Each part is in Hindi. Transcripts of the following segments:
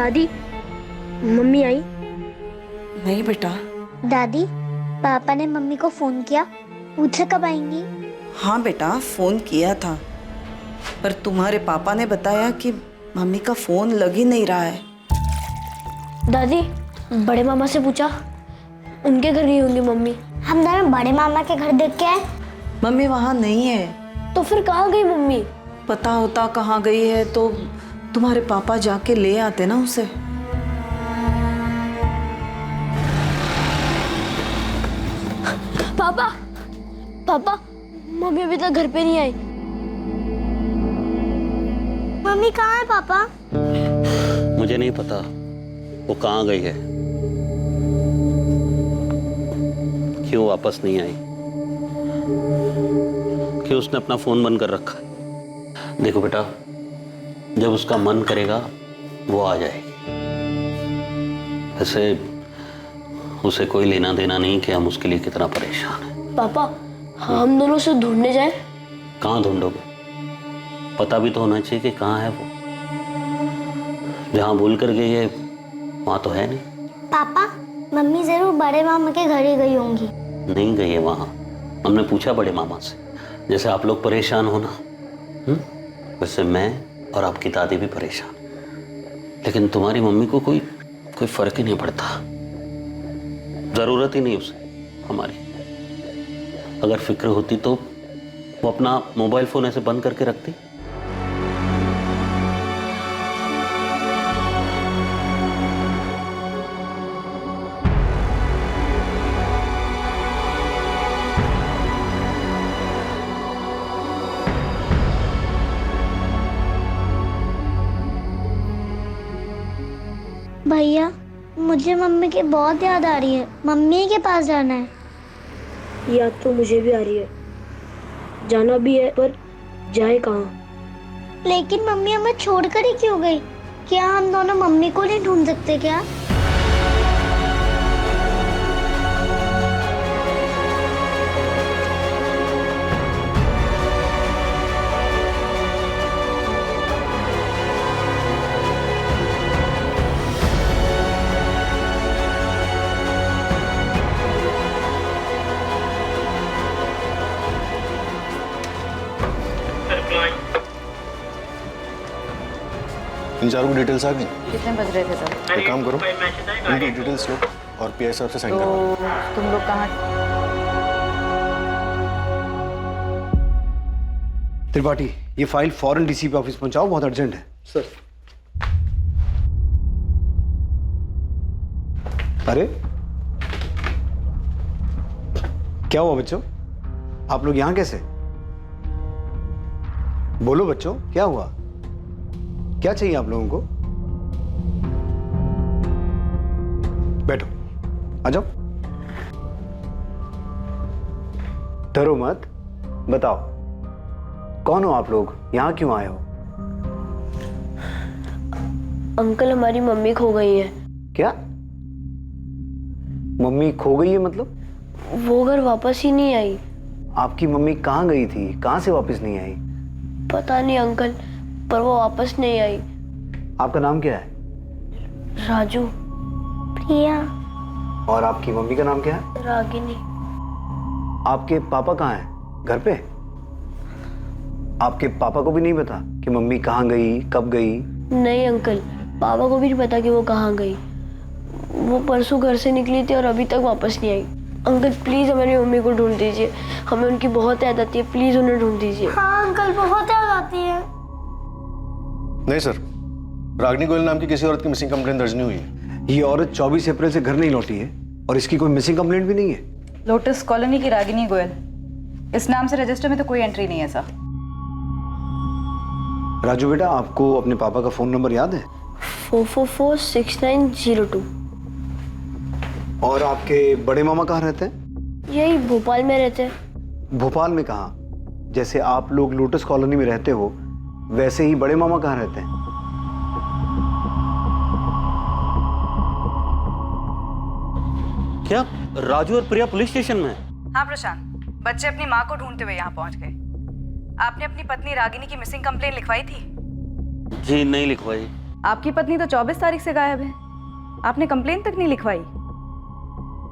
दादी, मम्मी आई? नहीं बेटा। दादी, पापा ने मम्मी को फोन किया, पूछा कब आएंगी? हाँ बेटा, फोन किया था, पर तुम्हारे पापा ने बताया कि मम्मी का फोन लग ही नहीं रहा है। दादी, बड़े मामा से पूछा, उनके घर गई होंगी मम्मी। हम दोनों बड़े मामा के घर देख के आए। मम्मी वहाँ नहीं है। तो फिर कहाँ गई मम्मी? पता होता कहाँ गई है तो तुम्हारे पापा जाके ले आते ना उसे। पापा, पापा, मम्मी अभी तक घर पे नहीं आई। मम्मी कहाँ है पापा? मुझे नहीं पता वो कहाँ गई है, क्यों वापस नहीं आई, क्यों उसने अपना फोन बंद कर रखा है। देखो बेटा, जब उसका मन करेगा वो आ जाएगी। वैसे उसे कोई लेना देना नहीं कि हम उसके लिए कितना परेशान हैं। पापा, हम दोनों से ढूंढने जाए? कहाँ ढूंढोगे? पता भी तो होना चाहिए कि कहाँ है वो। जहाँ भूल कर गई है वहाँ तो है नहीं। पापा, मम्मी जरूर बड़े मामा के घर ही गई होंगी। नहीं गई है वहाँ। हमने पूछा बड़े मामा से, जैसे आप लोग परेशान हो ना, वैसे मैं और आपकी दादी भी परेशान, लेकिन तुम्हारी मम्मी को कोई फर्क ही नहीं पड़ता। जरूरत ही नहीं उसे हमारी। अगर फिक्र होती तो वो अपना मोबाइल फोन ऐसे बंद करके रखती। भैया, मुझे मम्मी की बहुत याद आ रही है। मम्मी के पास जाना है। याद तो मुझे भी आ रही है, जाना भी है, पर जाए कहाँ? लेकिन मम्मी हमें छोड़कर ही क्यों गई? क्या हम दोनों मम्मी को नहीं ढूंढ सकते क्या? इन चारों की डिटेल्स आ गई। कितने बज रहे थे तब? एक काम करो, इनकी डिटेल्स लो और पीआई साहब से साइन तो करवाओ। तुम लोग कहाँ? त्रिपाठी, ये फाइल फौरन डीसीपी ऑफिस पहुंचाओ, बहुत अर्जेंट है। सर। अरे क्या हुआ बच्चों, आप लोग यहां कैसे? बोलो बच्चों, क्या हुआ? क्या चाहिए आप लोगों को? बैठो, आ जाओ। डरो मत, बताओ कौन हो आप लोग, यहां क्यों आए हो? अंकल, हमारी मम्मी खो गई है। क्या मम्मी खो गई है? मतलब वो घर वापस ही नहीं आई। आपकी मम्मी कहाँ गई थी, कहाँ से वापस नहीं आई? पता नहीं अंकल, पर वो वापस नहीं आई। आपका नाम क्या है? राजू। प्रिया। और आपकी मम्मी का नाम क्या है? रागिनी। आपके पापा कहाँ हैं? घर पे? आपके पापा को भी नहीं पता कि मम्मी कहाँ गई, कब गई? नहीं अंकल, पापा को भी नहीं पता कि वो कहाँ गई। वो परसों घर से निकली थी और अभी तक वापस नहीं आई। अंकल प्लीज हमारी मम्मी को ढूंढ दीजिए, हमें उनकी बहुत याद आती है, प्लीज उन्हें ढूंढ दीजिए। हाँ अंकल, बहुत याद आती है। नहीं सर, रागिनी गोयल नाम की किसी औरत की मिसिंग कंप्लेंट दर्ज नहीं हुई है। ये औरत 24 अप्रैल से घर नहीं लौटी है और इसकी कोई मिसिंग कंप्लेंट भी नहीं है। लोटस कॉलोनी की रागिनी गोयल, इस नाम से रजिस्टर में तो कोई एंट्री नहीं है सर। राजू बेटा, आपको अपने पापा का फोन नंबर याद है? 444690 और आपके बड़े मामा कहाँ रहते हैं? यही भोपाल में रहते हैं। भोपाल में कहाँ? जैसे आप लोग लोटस कॉलोनी में रहते हो वैसे ही बड़े मामा कहाँ रहते हैं? क्या राजू और प्रिया पुलिस स्टेशन में? हाँ प्रशांत, बच्चे अपनी माँ को ढूंढते हुए यहाँ पहुँच गए। आपने अपनी पत्नी रागिनी की मिसिंग कंप्लेंट लिखवाई थी? जी नहीं लिखवाई। आपकी पत्नी तो 24 तारीख से गायब है। आपने कंप्लेन तक नहीं लिखवाई।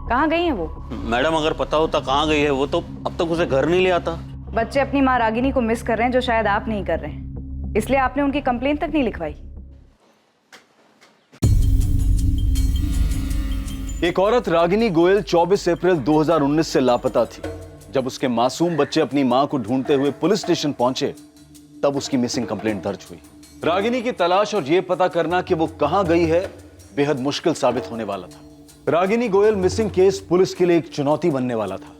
कहाँ गई हैं वो? मैडम अगर पता होता कहाँ गई है वो तो अब तक उसे घर नहीं ले आता। बच्चे अपनी माँ रागिनी को मिस कर रहे हैं, जो शायद आप नहीं कर रहे हैं, इसलिए आपने उनकी कंप्लेन तक नहीं लिखवाई। एक औरत रागिनी गोयल 24 अप्रैल 2019 से लापता थी। जब उसके मासूम बच्चे अपनी मां को ढूंढते हुए पुलिस स्टेशन पहुंचे, तब उसकी मिसिंग कंप्लेंट दर्ज हुई। रागिनी की तलाश और यह पता करना कि वो कहां गई है बेहद मुश्किल साबित होने वाला था। Ragini Goyal missing case police के लिए एक चुनौती बनने वाला था,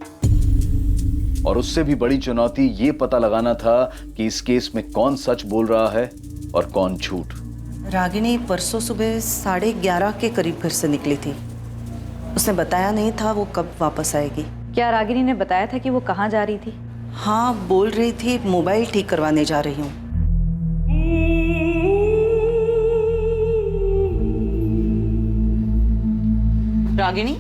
और उससे भी बड़ी चुनौती ये पता लगाना था कि इस केस में कौन सच बोल रहा है और कौन झूठ। रागिनी परसों सुबह 11:30 के करीब घर से निकली थी। उसने बताया नहीं था वो कब वापस आएगी। क्या रागिनी ने बताया था कि वो कहाँ जा रही थी? हाँ, बोल रही थी मोबाइल ठीक करवाने जा रही हूँ। रागिनी,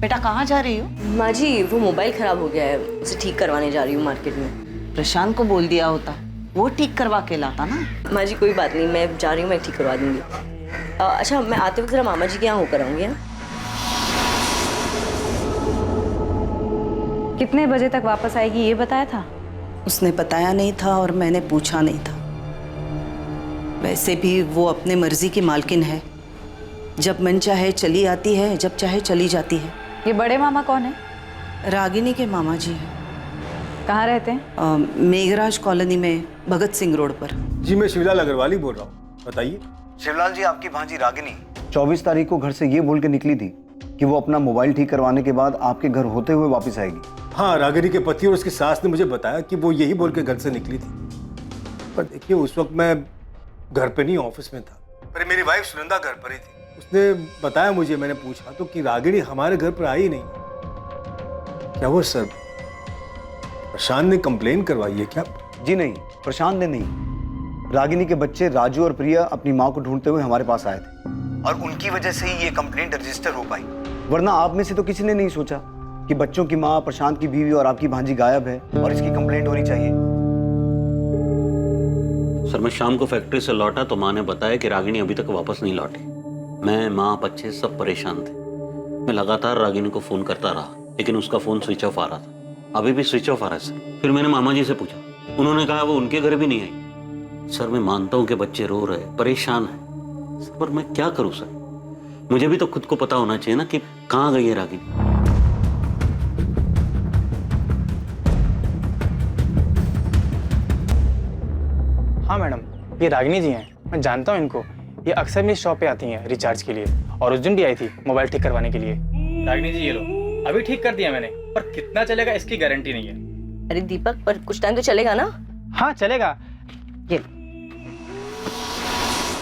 बेटा कहाँ जा रही हो? माँ जी, वो मोबाइल खराब हो गया है, उसे ठीक करवाने जा रही हूँ मार्केट में। प्रशांत को बोल दिया होता, वो ठीक करवा के लाता ना। माँ जी कोई बात नहीं, मैं जा रही हूँ, मैं ठीक करवा दूंगी। अच्छा, मैं आते वक्त जरा मामा जी के यहाँ होकर आऊँगी। हाँ, कितने बजे तक वापस आएगी ये बताया था? उसने बताया नहीं था और मैंने पूछा नहीं था। वैसे भी वो अपने मर्जी की मालकिन है, जब मन चाहे चली आती है, जब चाहे चली जाती है। ये बड़े मामा कौन है? रागिनी के मामा जी हैं। कहाँ रहते हैं? मेघराज कॉलोनी में, भगत सिंह रोड पर। जी मैं शिवलाल अग्रवाल ही बोल रहा हूँ, बताइए। शिवलाल जी, आपकी भांजी रागिनी 24 तारीख को घर से ये बोल के निकली थी कि वो अपना मोबाइल ठीक करवाने के बाद आपके घर होते हुए वापस आएगी। हाँ, रागिनी के पति और उसकी सास ने मुझे बताया कि वो यही बोल के घर से निकली थी। पर देखिए, उस वक्त मैं घर पे नहीं, ऑफिस में था। पर मेरी वाइफ सुनंदा घर पर ही थी। उसने बताया मुझे, मैंने पूछा तो कि रागिनी हमारे घर पर आई नहीं। क्या वो सर प्रशांत ने कंप्लेन करवाई है क्या? जी नहीं, प्रशांत ने नहीं। रागिनी के बच्चे राजू और प्रिया अपनी माँ को ढूंढते हुए हमारे पास आए थे, और उनकी वजह से ही ये कंप्लेंट रजिस्टर हो पाई। वरना आप में से तो किसी ने नहीं सोचा कि बच्चों की माँ, प्रशांत की बीवी और आपकी भांजी गायब है और इसकी कंप्लेंट होनी चाहिए। सर, मैं शाम को फैक्ट्री से लौटा तो माँ ने बताया कि रागिनी अभी तक वापस नहीं लौटी। मैं, माँ, बच्चे सब परेशान थे। मैं लगातार रागिनी को फोन करता रहा, लेकिन उसका फोन स्विच ऑफ आ रहा था। अभी भी स्विच ऑफ आ रहा है सर। फिर मैंने मामा जी से पूछा, उन्होंने कहा वो उनके घर भी नहीं आई। सर, मैं मानता हूँ कि बच्चे रो रहे, परेशान है सर, पर मैं क्या करूँ सर? मुझे भी तो खुद को पता होना चाहिए ना कि कहाँ गई है रागिनी। हाँ मैडम, ये रागिनी जी हैं, मैं जानता हूँ इनको। ये अक्सर मेरी शॉप पे आती हैं रिचार्ज के लिए, और उस दिन भी आई थी मोबाइल ठीक करवाने के लिए। रागिनी जी ये लो, अभी ठीक कर दिया मैंने, पर कितना चलेगा इसकी गारंटी नहीं है। अरे दीपक, पर कुछ टाइम तो चलेगा ना? हाँ चलेगा। ये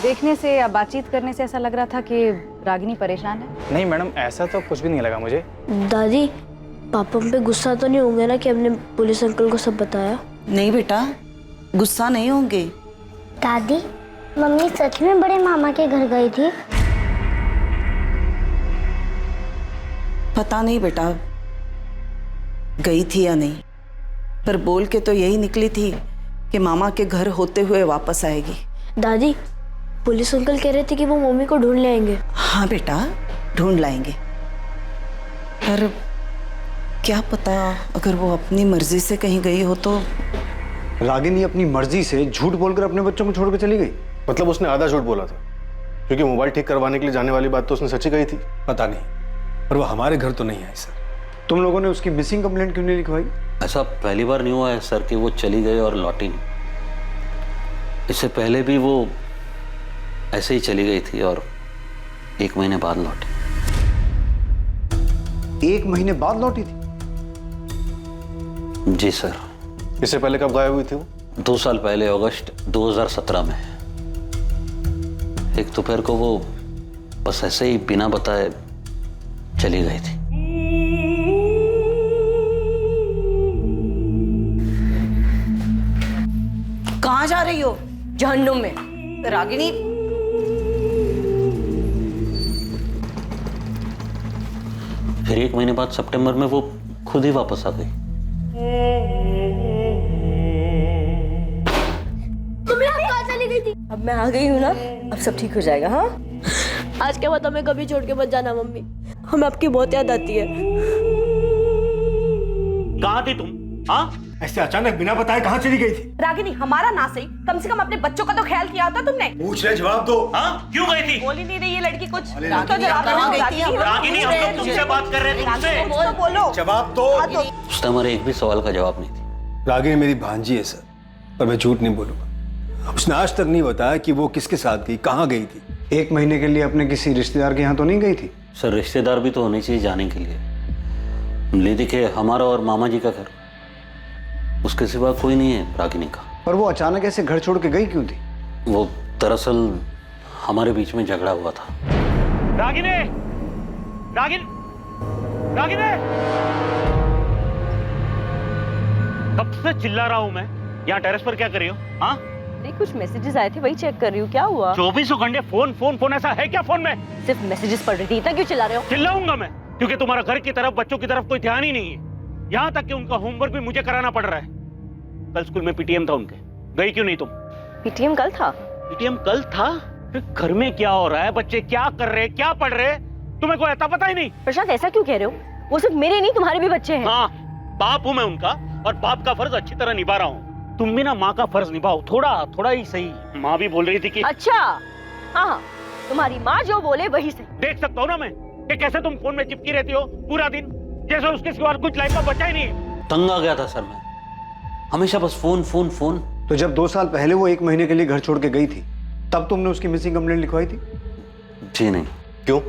देखने से या बातचीत करने से ऐसा लग रहा था कि रागिनी परेशान है। नहीं मैडम, ऐसा तो कुछ भी नहीं लगा मुझे। दादी, पापा पे गुस्सा तो नहीं होंगे ना कि हमने पुलिस अंकल को सब बताया? नहीं बेटा, गुस्सा नहीं होंगे। दादी, मम्मी सच में बड़े मामा के घर गई थी? पता नहीं बेटा गई थी या नहीं, पर बोल के तो यही निकली थी कि मामा के घर होते हुए वापस आएगी। दादी, पुलिस अंकल कह रहे थे कि वो मम्मी को ढूंढ ले आएंगे। हाँ बेटा, ढूंढ लाएंगे, पर क्या पता अगर वो अपनी मर्जी से कहीं गई हो तो। रागिनी अपनी मर्जी से झूठ बोलकर अपने बच्चों को छोड़कर चली गई? मतलब उसने आधा झूठ बोला था, क्योंकि मोबाइल ठीक करवाने के लिए जाने वाली बात तो उसने सच्ची कही थी। पता नहीं, पर वो हमारे घर तो नहीं आई सर। तुम लोगों ने उसकी मिसिंग कंप्लेंट क्यों नहीं लिखवाई? ऐसा पहली बार नहीं हुआ है सर कि वो चली गई और लौटी नहीं। इससे पहले भी वो ऐसे ही चली गई थी और 1 महीने बाद लौटी। 1 महीने बाद लौटी थी? जी सर। इससे पहले कब गायब हुई थी वो? 2 साल पहले, अगस्त 2017 में। एक दोपहर को वो बस ऐसे ही बिना बताए चली गई थी। कहाँ जा रही हो? जहन्नुम में। रागिनी, फिर 1 महीने बाद सितंबर में वो खुद ही वापस आ गई। तुम यहाँ कहाँ चली गई थी? अब मैं आ गई हूँ ना, अब सब ठीक हो जाएगा। हाँ, आज के बाद हमें कभी छोड़ के मत जाना मम्मी, हमें आपकी बहुत याद आती है। कहाँ थी तुम? हाँ, ऐसे अचानक बिना बताए कहाँ चली गई थी? रागिनी, हमारा ना सही, कम से कम अपने बच्चों का तो ख्याल किया होता तुमने। पूछ रहे, जवाब दो। हाँ, क्यों गई थी? बोल ही नहीं रही ये लड़की कुछ। तो रागिनी, जवाब कहाँ दो, गई थी? रागिनी, हम लोग तुमसे बात कर रहे हैं, तुमसे। तो बोलो। जवाब दो। उसने हमारे एक भी सवाल का जवाब नहीं दिया। रागिनी मेरी भांजी है सर, पर मैं झूठ नहीं बोलूंगा। उसने आज तक नहीं बताया कि वो किसके साथ गई, कहाँ गई थी। 1 महीने के लिए अपने किसी रिश्तेदार के यहाँ तो नहीं गई थी? सर, रिश्तेदार भी तो होने चाहिए जाने के लिए। ले देखिए, हमारा और मामा जी का घर, उसके सिवा कोई नहीं है रागिनी का। पर वो अचानक ऐसे घर छोड़ के गई क्यों थी? वो दरअसल हमारे बीच में झगड़ा हुआ था। रागिनी, रागिनी, कब से चिल्ला रहा हूं मैं? यहाँ टेरेस पर क्या कर रही हो? हाँ, नहीं, कुछ मैसेजेस आए थे, वही चेक कर रही हूँ। क्या हुआ? 24 घंटे फोन फोन फोन, ऐसा है क्या फोन में? सिर्फ मैसेजेस पढ़ रही थी, इतना क्यों चिल्ला रहे हो? चिल्लाऊंगा मैं, क्योंकि तुम्हारा घर की तरफ, बच्चों की तरफ कोई ध्यान ही नहीं है। यहाँ तक कि उनका होमवर्क भी मुझे कराना पड़ रहा है। कल स्कूल में पीटीएम था उनके, गई क्यों नहीं तुम? पीटीएम कल था? पीटीएम कल था? फिर घर में क्या हो रहा है, बच्चे क्या कर रहे, क्या पढ़ रहे, तुम्हें कोई आता पता ही नहीं। प्रशांत, ऐसा क्यों कह रहे हो? वो सिर्फ मेरे नहीं, तुम्हारे भी बच्चे हैं। हाँ, बाप हूं मैं उनका, और बाप का फर्ज अच्छी तरह निभा रहा हूँ। तुम भी ना माँ का फर्ज निभाओ, थोड़ा ही सही। माँ भी बोल रही थी कि अच्छा, हाँ, तुम्हारी माँ जो बोले वही सही। देख सकता हूँ ना मैं कि कैसे तुम फोन में चिपकी रहती हो पूरा दिन, जैसे उसके सिवा कुछ लाइफ का बचा ही नहीं। तंग आ गया था सर मैं, हमेशा बस फोन फोन फोन। तो जब 2 साल पहले वो 1 महीने के लिए घर छोड़ के गई थी, तब तुमने उसकी मिसिंग कंप्लेंट लिखवाई थी? जी नहीं। क्यों?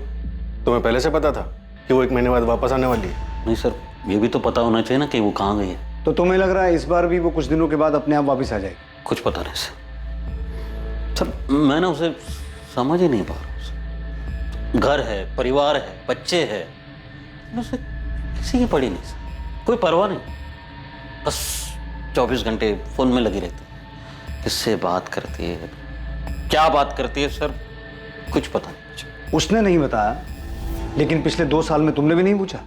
तुम्हें पहले से पता था कि वो 1 महीने बाद वापस आने वाली है? नहीं सर, ये भी तो पता होना चाहिए ना कि वो कहाँ गई है। तो तुम्हें लग रहा है इस बार भी वो कुछ दिनों के बाद अपने आप वापस आ जाएगी? कुछ पता नहीं सर, मैं ना उसे समझ ही नहीं पा रहा। घर है, परिवार है, बच्चे है, उसे किसी की पड़ी नहीं सर, कोई परवाह नहीं। बस 24 घंटे फोन में लगी रहती है। किससे बात करती है, क्या बात करती है सर, कुछ पता नहीं। उसने नहीं बताया, लेकिन पिछले 2 साल में तुमने भी नहीं पूछा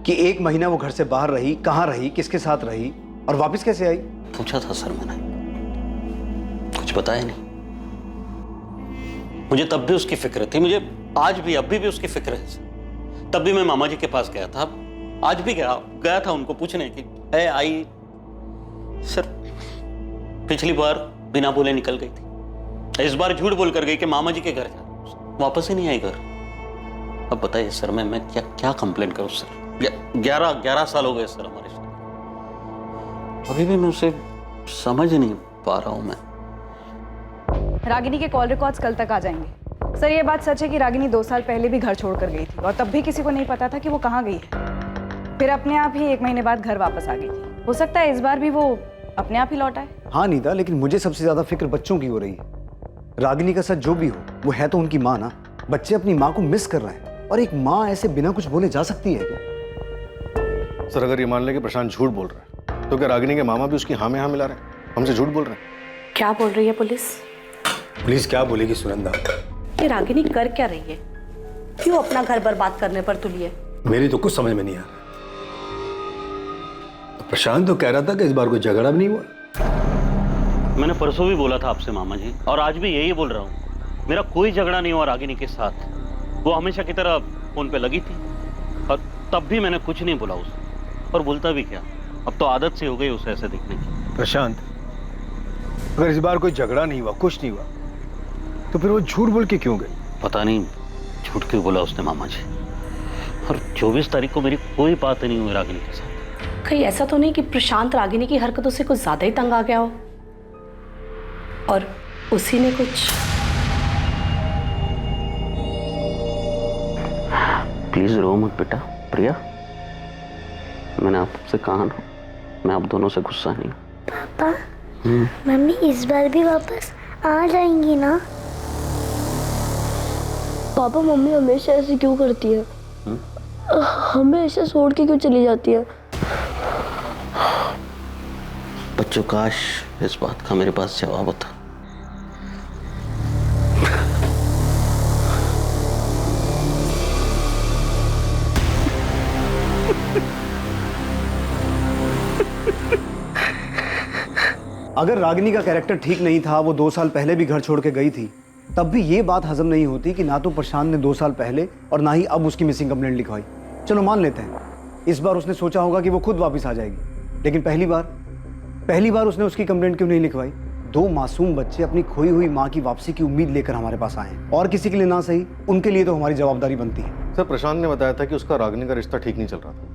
कि 1 महीना वो घर से बाहर रही, कहाँ रही, किसके साथ रही और वापस कैसे आई? पूछा था सर मैंने, कुछ बताया नहीं। मुझे तब भी उसकी फिक्र थी, मुझे आज भी अभी भी उसकी फिक्र है सर। तब भी मैं मामा जी के पास गया था, आज भी गया था उनको पूछने की है आई। सर, पिछली बार बिना बोले निकल गई थी, इस बार झूठ बोल कर गई कि मामा जी के घर जा, वापस ही नहीं आई घर। अब बताइए सर, मैं क्या कंप्लेंट करूं सर? 11 साल हो गए सर हमारे साथ, अभी भी मैं उसे समझ नहीं पा रहा हूं मैं। रागिनी के कॉल रिकॉर्ड्स कल तक आ जाएंगे। सर, ये बात सच है कि रागिनी 2 साल पहले भी घर छोड़कर गई थी और तब भी किसी को नहीं पता था कि वो कहाँ गई है। फिर अपने आप ही 1 महीने बाद घर वापस आ गई थी। हो सकता है इस बार भी वो अपने आप ही लौट आए। हाँ नीता, लेकिन मुझे सबसे ज्यादा फिक्र बच्चों की हो रही है। रागिनी का सच जो भी हो, वो है तो उनकी माँ ना। बच्चे अपनी माँ को मिस कर रहे हैं, और एक माँ ऐसे बिना कुछ बोले जा सकती है क्या? सर, अगर ये मान ले कि प्रशांत झूठ बोल रहा है, तो क्या रागिनी के मामा भी उसकी हाँ में हाँ मिला रहे हैं, हमसे झूठ बोल रहे हैं? क्या बोल रही है पुलिस? पुलिस क्या बोलेगी सुनंदा? ये रागिनी कर क्या रही है? क्यों अपना घर बर्बाद करने पर तुली है? मेरी तो कुछ समझ में नहीं आ रहा। तो प्रशांत तो कह रहा था कि इस बार कोई झगड़ा भी नहीं हुआ। मैंने परसों भी बोला था आपसे मामा जी, और आज भी यही बोल रहा हूँ, मेरा कोई झगड़ा नहीं हुआ रागिनी के साथ। वो हमेशा की तरह फोन पे लगी थी, और तब भी मैंने कुछ नहीं बोला उसे, और बोलता भी क्या, अब तो आदत से हो गई उसे ऐसे दिखने की। प्रशांत, अगर इस बार कोई झगड़ा नहीं हुआ, कुछ नहीं हुआ, तो फिर वो झूठ बोल के क्यों गई? पता नहीं झूठ क्यों बोला उसने मामा जी। और 24 तारीख को मेरी कोई बात नहीं हुई रागिनी के साथ। कहीं ऐसा तो नहीं कि प्रशांत रागिनी की हरकतों से कुछ ज्यादा ही तंग आ गया हो और उसी ने कुछ? प्लीज रो मत बेटा। प्रिया, मैंने आपसे कहा ना, मैं आप दोनों से गुस्सा नहीं। पापा, मम्मी इस बार भी वापस आ जाएंगी ना? पापा, मम्मी हमेशा ऐसे क्यों करती है? हमेशा छोड़ के क्यों चली जाती है? बच्चों, काश इस बात का मेरे पास जवाब होता। अगर रागिनी का कैरेक्टर ठीक नहीं था, वो 2 साल पहले भी घर छोड़ के गई थी, तब भी ये बात हजम नहीं होती कि ना तो प्रशांत ने 2 साल पहले और ना ही अब उसकी मिसिंग कंप्लेंट लिखवाई। चलो मान लेते हैं इस बार उसने सोचा होगा कि वो खुद वापस आ जाएगी, लेकिन पहली बार उसने उसकी कंप्लेंट क्यों नहीं लिखवाई? 2 मासूम बच्चे अपनी खोई हुई माँ की वापसी की उम्मीद लेकर हमारे पास आए हैं, और किसी के लिए ना सही, उनके लिए तो हमारी जवाबदारी बनती है। सर, प्रशांत ने बताया था कि उसका रागिनी का रिश्ता ठीक नहीं चल रहा था।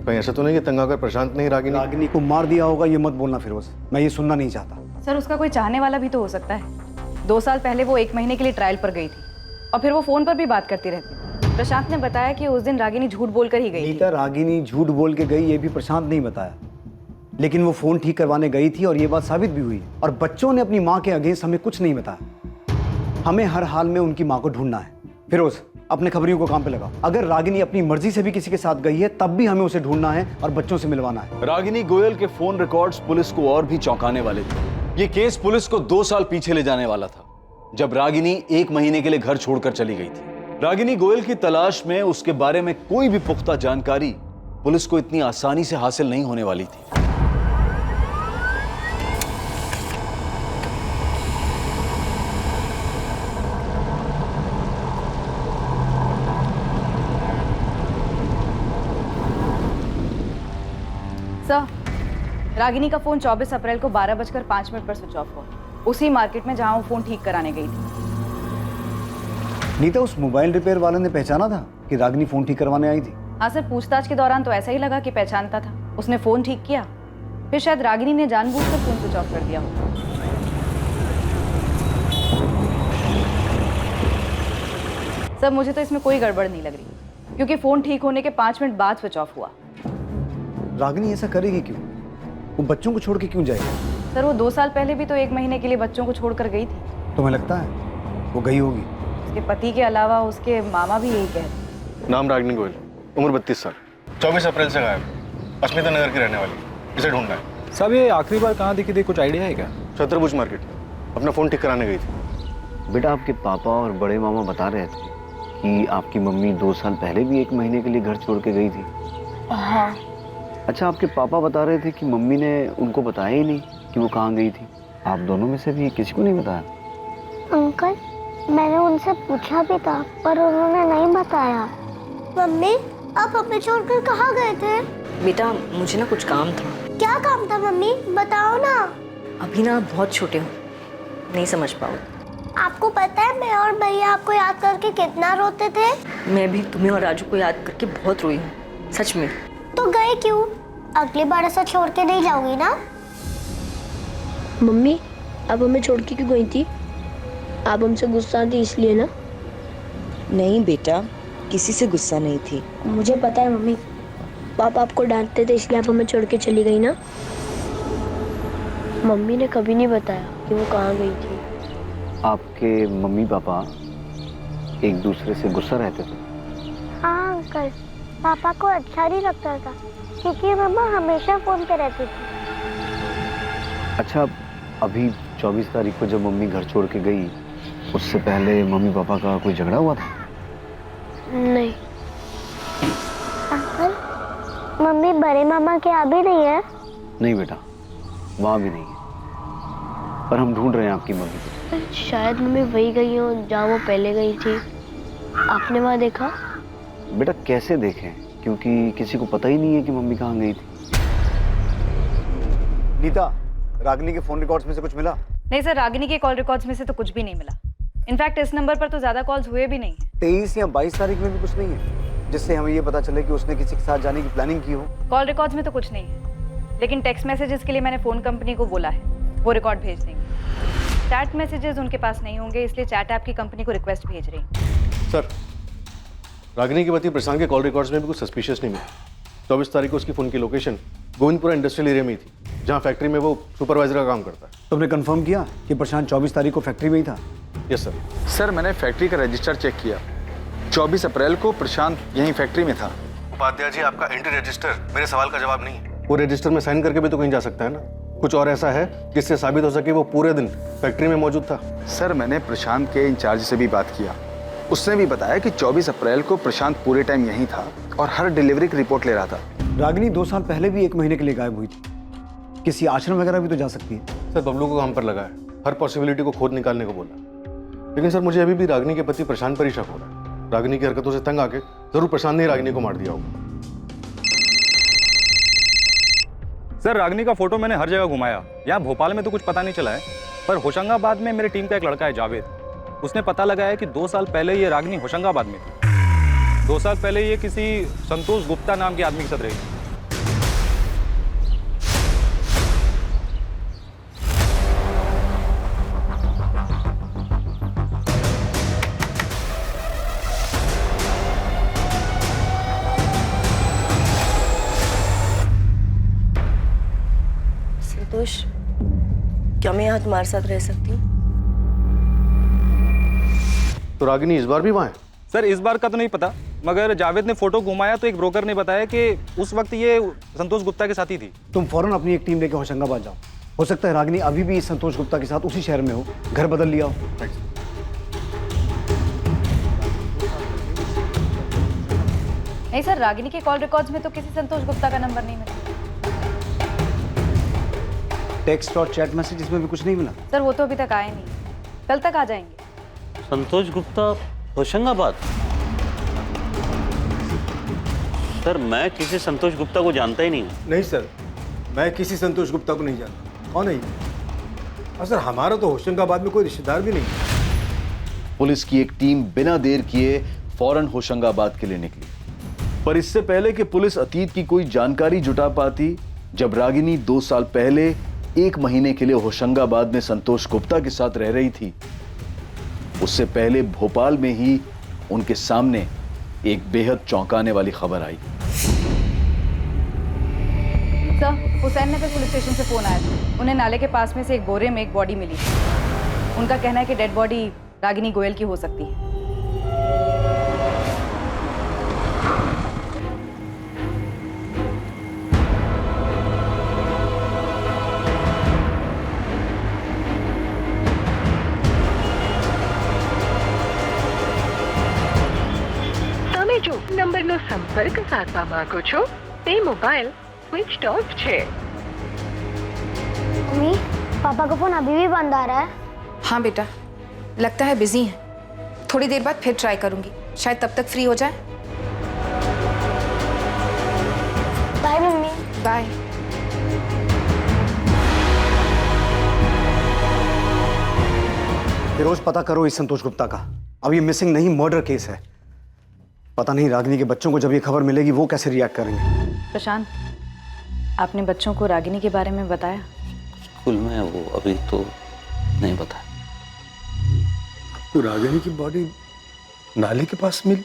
कहीं ऐसा तो नहीं कि तंग आकर प्रशांत ने ही रागिनी को मार दिया होगा? ये मत बोलना फिरोज, मैं ये सुनना नहीं चाहता। सर उसका कोई चाहने वाला भी तो हो सकता है। 2 साल पहले वो 1 महीने के लिए ट्रायल पर गई थी और फिर वो फोन पर भी बात करती रहती थी। प्रशांत ने बताया कि उस दिन रागिनी झूठ बोलकर ही गई थी। रागिनी झूठ बोल के गई ये भी प्रशांत नहीं बताया, लेकिन वो फोन ठीक करवाने गई थी और ये बात साबित भी हुई। और बच्चों ने अपनी माँ के अगेंस्ट हमें कुछ नहीं बताया। हमें हर हाल में उनकी माँ को ढूंढना है। फिरोज, अपने खबरियों को काम पे लगाओ। अगर रागिनी अपनी मर्जी से भी किसी के साथ गई है तब भी हमें उसे ढूंढना है और बच्चों से मिलवाना है। रागिनी गोयल के फोन रिकॉर्ड्स पुलिस को और भी चौंकाने वाले थे। ये केस पुलिस को 2 साल पीछे ले जाने वाला था, जब रागिनी 1 महीने के लिए घर छोड़कर चली गई थी। रागिनी गोयल की तलाश में उसके बारे में कोई भी पुख्ता जानकारी पुलिस को इतनी आसानी से हासिल नहीं होने वाली थी। सर, रागिनी का फोन 24 अप्रैल को 12:05 पर स्विच ऑफ हुआ, उसी मार्केट में जहां वो फोन ठीक कराने गई थी। नीता, उस मोबाइल रिपेयर वाले ने पहचाना था कि रागिनी फोन ठीक करवाने आई थी? हाँ सर, पूछताछ के दौरान तो ऐसा ही लगा कि पहचानता था। उसने फोन ठीक किया, फिर शायद रागिनी ने जानबूझकर फोन स्विच ऑफ कर दिया हो। सर मुझे तो इसमें कोई गड़बड़ नहीं लग रही, क्योंकि फोन ठीक होने के 5 मिनट बाद स्विच ऑफ हुआ। रागिनी ऐसा करेगी क्यों? वो बच्चों को छोड़ के क्यों जाएगी? सर वो 2 साल पहले भी तो 1 महीने के लिए बच्चों को छोड़कर गई थी। तुम्हें लगता है वो गई होगी? उसके पति के अलावा उसके मामा भी यही कहते। नाम रागिनी गोयल, उम्र 32 साल, 24 अप्रैल से गायब, अस्मिता नगर की रहने वाली। इसे ढूंढना है। सब ये आखिरी बार कहाँ दिखी थी, कुछ आइडिया है क्या? छत्रभुज मार्केट, अपना फोन ठीक कराने गई थी। बेटा, आपके पापा और बड़े मामा बता रहे थे कि आपकी मम्मी 2 साल पहले भी 1 महीने के लिए घर छोड़ के गई थी। हाँ। अच्छा, आपके पापा बता रहे थे कि मम्मी ने उनको बताया ही नहीं कि वो कहाँ गई थी। आप दोनों में से भी किसी को नहीं बताया? अंकल, मैंने उनसे पूछा भी था पर उन्होंने नहीं बताया। मम्मी, आप हमें छोड़कर कहाँ गए थे? बेटा, मुझे ना कुछ काम था। क्या काम था मम्मी, बताओ ना। अभी ना बहुत छोटे हो, नहीं समझ पाओ। आपको पता है मैं और भैया आपको याद करके कितना रोते थे? मैं भी तुम्हें और राजू को याद करके बहुत रोई हूँ, सच में। तो गए क्यों? अगली बार ऐसा छोड़ के नहीं जाओगी ना? मम्मी, आप हमें छोड़ के क्यों गई थी? आप हमसे गुस्सा थी इसलिए ना? नहीं बेटा, किसी से गुस्सा नहीं थी। मुझे पता है मम्मी, पापा आपको डांटते थे इसलिए आप हमें छोड़ के चली गई ना? मम्मी ने कभी नहीं बताया कि वो कहाँ गई थी। आपके मम्मी पापा एक दूसरे से गुस्सा रहते थे? हाँ अंकल, पापा को अच्छा नहीं लगता था क्योंकि मम्मा हमेशा फोन पे रहती थी। अच्छा, अभी 24 तारीख को जब मम्मी घर छोड़ के गई, उससे पहले मम्मी पापा का कोई झगड़ा हुआ था? नहीं। अंकल, मम्मी बड़े मामा के यहाँ भी नहीं है? नहीं बेटा, वहाँ भी नहीं है, पर हम ढूंढ रहे हैं आपकी मम्मी को। शायद मम्मी वही गई हो जहाँ वो पहले गई थी। आपने वहाँ देखा? बेटा कैसे देखें, क्योंकि किसी को पता ही नहीं है कि मम्मी कहाँ गई थी। नीता, रागिनी के फोन रिकॉर्ड्स में से कुछ मिला? नहीं सर, रागिनी के कॉल रिकॉर्ड्स में से तो कुछ भी नहीं मिला। इनफैक्ट इस नंबर पर तो ज्यादा कॉल्स हुए भी नहीं है। 23 या 22 तारीख में भी कुछ नहीं है जिससे हमें ये पता चले कि उसने किसी के साथ जाने की प्लानिंग की हो? कॉल रिकॉर्ड्स में तो कुछ नहीं है, लेकिन टेक्स्ट मैसेजेस के लिए मैंने फोन कंपनी को बोला है, वो रिकॉर्ड भेज देंगे। चैट मैसेजेस उनके पास नहीं होंगे, इसलिए चैट ऐप की कंपनी को रिक्वेस्ट भेज रही है। सर, रागिनी के पति प्रशांत के कॉल रिकॉर्ड्स में भी कुछ सस्पिशियस नहीं मिला। 24 तारीख को उसकी फोन की लोकेशन गोविंदपुरा इंडस्ट्रियल एरिया में ही थी, जहाँ फैक्ट्री में वो सुपरवाइजर का काम करता है। तुमने कंफर्म किया कि प्रशांत 24 तारीख को फैक्ट्री में ही था? Yes sir. सर, मैंने फैक्ट्री का रजिस्टर चेक किया, 24 अप्रैल को प्रशांत यहीं फैक्ट्री में था। उपाध्याय जी, आपका एंट्री रजिस्टर मेरे सवाल का जवाब नहीं है। वो रजिस्टर में साइन करके भी तो कहीं जा सकता है ना। कुछ और ऐसा है जिससे साबित हो सके वो पूरे दिन फैक्ट्री में मौजूद था? सर, मैंने प्रशांत के इंचार्ज से भी बात किया, उसने भी बताया कि 24 अप्रैल को प्रशांत पूरे टाइम यहीं था और हर डिलीवरी की रिपोर्ट ले रहा था। रागिनी 2 साल पहले भी 1 महीने के लिए गायब हुई थी, किसी आश्रम वगैरह भी तो जा सकती है। सर बबलू को काम पर लगा है, हर पॉसिबिलिटी को खोद निकालने को बोला। लेकिन सर मुझे अभी भी रागिनी के पति प्रशांत पर ही शक हो रहा है। रागिनी की हरकतों से तंग आके जरूर प्रशांत ने रागिनी को मार दिया होगा। सर रागिनी का फोटो मैंने हर जगह घुमाया, यहाँ भोपाल में तो कुछ पता नहीं चला है, पर होशंगाबाद में मेरी टीम का एक लड़का है जावेद, उसने पता लगाया कि 2 साल पहले ये रागिनी होशंगाबाद में थी। 2 साल पहले ये किसी संतोष गुप्ता नाम के आदमी के साथ रही थी। संतोष, क्या मैं यहाँ तुम्हारे साथ रह सकती हूँ? तो रागिनी इस बार भी वहाँ है? सर इस बार का तो नहीं पता, मगर जावेद ने फोटो घुमाया तो एक ब्रोकर ने बताया कि उस वक्त ये संतोष गुप्ता के साथ ही थी। तुम फौरन अपनी एक टीम लेकर होशंगाबाद जाओ, हो सकता है रागिनी अभी भी संतोष गुप्ता के साथ उसी शहर में हो, घर बदल लिया हो। नहीं सर, रागिनी के कॉल रिकॉर्ड्स में तो किसी संतोष गुप्ता का नंबर नहीं मिला। टेक्स्ट और चैट मैसेज में भी कुछ नहीं मिला? सर वो तो अभी तक आए नहीं, कल तक आ जाएंगे। संतोष गुप्ता होशंगाबाद? सर मैं किसी संतोष गुप्ता को जानता ही नहीं हूँ। नहीं सर, मैं किसी संतोष गुप्ता को नहीं जानता। कौन है ये? और सर हमारा तो होशंगाबाद में कोई रिश्तेदार भी नहीं है। पुलिस की एक टीम बिना देर किए फौरन होशंगाबाद के लिए निकली, पर इससे पहले कि पुलिस अतीत की कोई जानकारी जुटा पाती, जब रागिनी 2 साल पहले 1 महीने के लिए होशंगाबाद में संतोष गुप्ता के साथ रह रही थी, उससे पहले भोपाल में ही उनके सामने एक बेहद चौंकाने वाली खबर आई। सर हुसैन नगर पुलिस स्टेशन से फोन आया था, उन्हें नाले के पास में से एक बोरे में एक बॉडी मिली। उनका कहना है कि डेड बॉडी रागिनी गोयल की हो सकती है। નંબરનો સંપર્ક સાધવા માંગો છો તે મોબાઈલ સ્વિચ ઓફ છે। मम्मी, पापा का फोन अभी भी बंद आ रहा है। हाँ बेटा, लगता है बिजी हैं। थोड़ी देर बाद फिर ट्राई करूंगी, शायद तब तक फ्री हो जाए। Bye mummy. बाय। रोज पता करो इस संतोष गुप्ता का। अब ये मिसिंग नहीं, मर्डर केस है। पता नहीं रागिनी के बच्चों को जब ये खबर मिलेगी वो कैसे रिएक्ट करेंगे। प्रशांत, आपने बच्चों को रागिनी के बारे में बताया? स्कूल में वो अभी तो नहीं बताया। तो रागिनी की बॉडी नाले के पास मिली?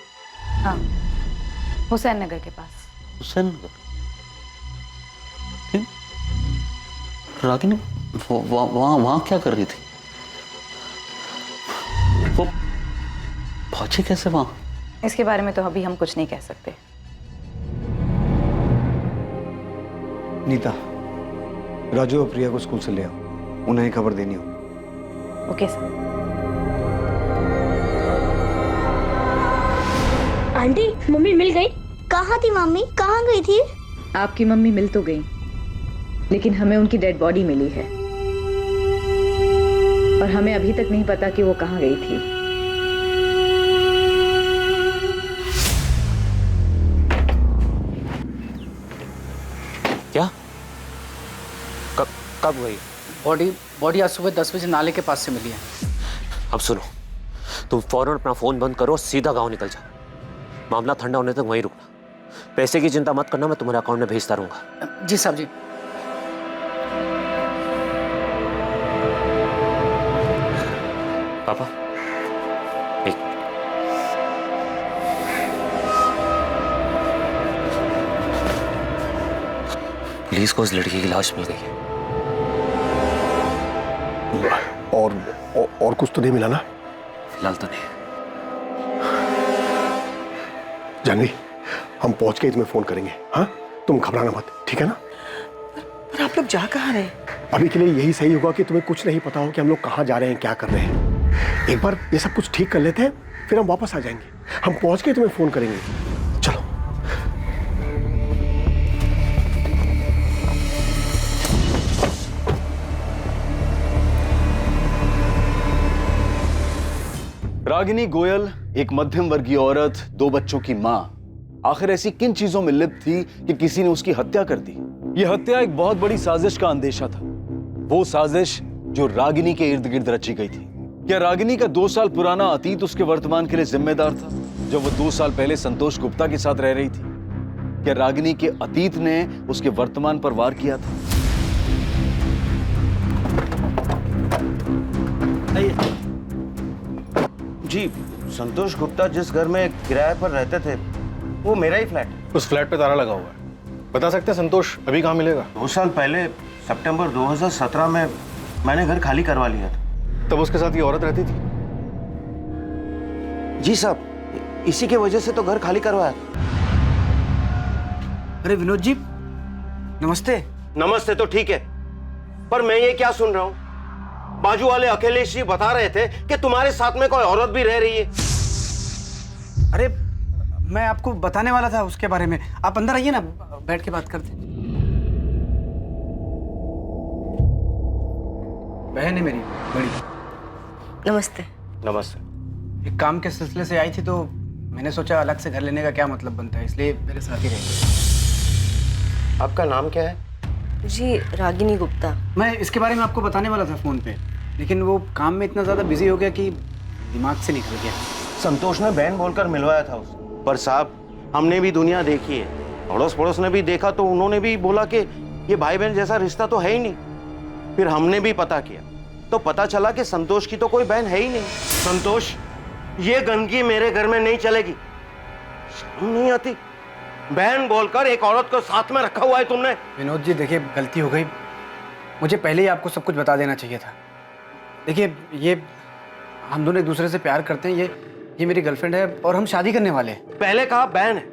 हाँ, हुसैन नगर के पास। हुसैन नगर? रागिनी वहाँ क्या कर रही थी? वो पहुंची कैसे वहाँ? इसके बारे में तो अभी हम कुछ नहीं कह सकते। नीता, राजू और प्रिया को स्कूल से ले आओ, उन्हें खबर देनी हो। Okay sir. आंटी, मम्मी मिल गई? कहाँ थी मम्मी? कहाँ गई थी? आपकी मम्मी मिल तो गई, लेकिन हमें उनकी डेड बॉडी मिली है और हमें अभी तक नहीं पता कि वो कहाँ गई थी। क्या? कब गई? बॉडी आज सुबह 10 बजे नाले के पास से मिली है। अब सुनो, तुम फौरन अपना फोन बंद करो, सीधा गांव निकल जाओ। मामला ठंडा होने तक वहीं रुकना। पैसे की चिंता मत करना, मैं तुम्हारे अकाउंट में भेजता रहूंगा। जी साहब जी। पापा, पुलिस को उस लड़की की लाश मिल गई है। और कुछ तो नहीं मिला ना? फिलहाल तो नहीं। जानवी, हम पहुंच के तुम्हें फोन करेंगे। हाँ, तुम घबराना मत, ठीक है ना? पर आप लोग जा कहाँ रहे? अभी के लिए यही सही होगा कि तुम्हें कुछ नहीं पता हो कि हम लोग कहाँ जा रहे हैं, क्या कर रहे हैं। एक बार ये सब कुछ ठीक कर लेते हैं, फिर हम वापस आ जाएंगे। हम पहुंच के तुम्हें फोन करेंगे। चलो। रागिनी गोयल एक मध्यम वर्गीय औरत, 2 बच्चों की मां, आखिर ऐसी किन चीजों में लिप्त थी कि किसी ने उसकी हत्या कर दी? यह हत्या एक बहुत बड़ी साजिश का अंदेशा था, वो साजिश जो रागिनी के इर्द गिर्द रची गई थी। क्या रागिनी का 2 साल पुराना अतीत उसके वर्तमान के लिए जिम्मेदार था, जब वो 2 साल पहले संतोष गुप्ता के साथ रह रही थी? क्या रागिनी के अतीत ने उसके वर्तमान पर वार किया था? जी, संतोष गुप्ता जिस घर में किराए पर रहते थे वो मेरा ही फ्लैट है। उस फ्लैट पे ताला लगा हुआ है। बता सकते हैं संतोष अभी कहाँ मिलेगा? 2 साल पहले सितंबर 2017 में मैंने घर खाली करवा लिया था। तब उसके साथ ये औरत रहती थी? जी साहब, इसी के वजह से तो घर खाली करवाया। अरे विनोद जी, नमस्ते। नमस्ते तो ठीक है, पर मैं ये क्या सुन रहा हूँ? बाजू वाले अखिलेश जी बता रहे थे कि तुम्हारे साथ में कोई औरत भी रह रही है। अरे मैं आपको बताने वाला था उसके बारे में। आप अंदर आइए ना, बैठ के बात करते। बहन है मेरी बड़ी। नमस्ते। नमस्ते। एक काम के सिलसिले से आई थी तो मैंने सोचा अलग से घर लेने का क्या मतलब बनता है, इसलिए मेरे साथ ही रहेंगे। आपका नाम क्या है? जी, रागिनी गुप्ता। मैं इसके बारे में आपको बताने वाला था फोन पे, लेकिन वो काम में इतना ज्यादा बिजी हो गया कि दिमाग से निकल गया। संतोष ने बहन बोलकर मिलवाया था उसे, पर साहब हमने भी दुनिया देखी है, अड़ोस पड़ोस ने भी देखा तो उन्होंने भी बोला कि ये भाई बहन जैसा रिश्ता तो है ही नहीं। फिर हमने भी पता किया तो पता चला कि संतोष की तो कोई बहन है ही नहीं। संतोष, ये गंदगी मेरे घर में नहीं चलेगी। शर्म नहीं आती? बहन बोलकर एक औरत को साथ में रखा हुआ है तुमने। विनोद जी देखिए, गलती हो गई, मुझे पहले ही आपको सब कुछ बता देना चाहिए था। देखिए, ये हम दोनों एक दूसरे से प्यार करते हैं, ये मेरी गर्लफ्रेंड है और हम शादी करने वाले हैं। पहले कहा बहन है,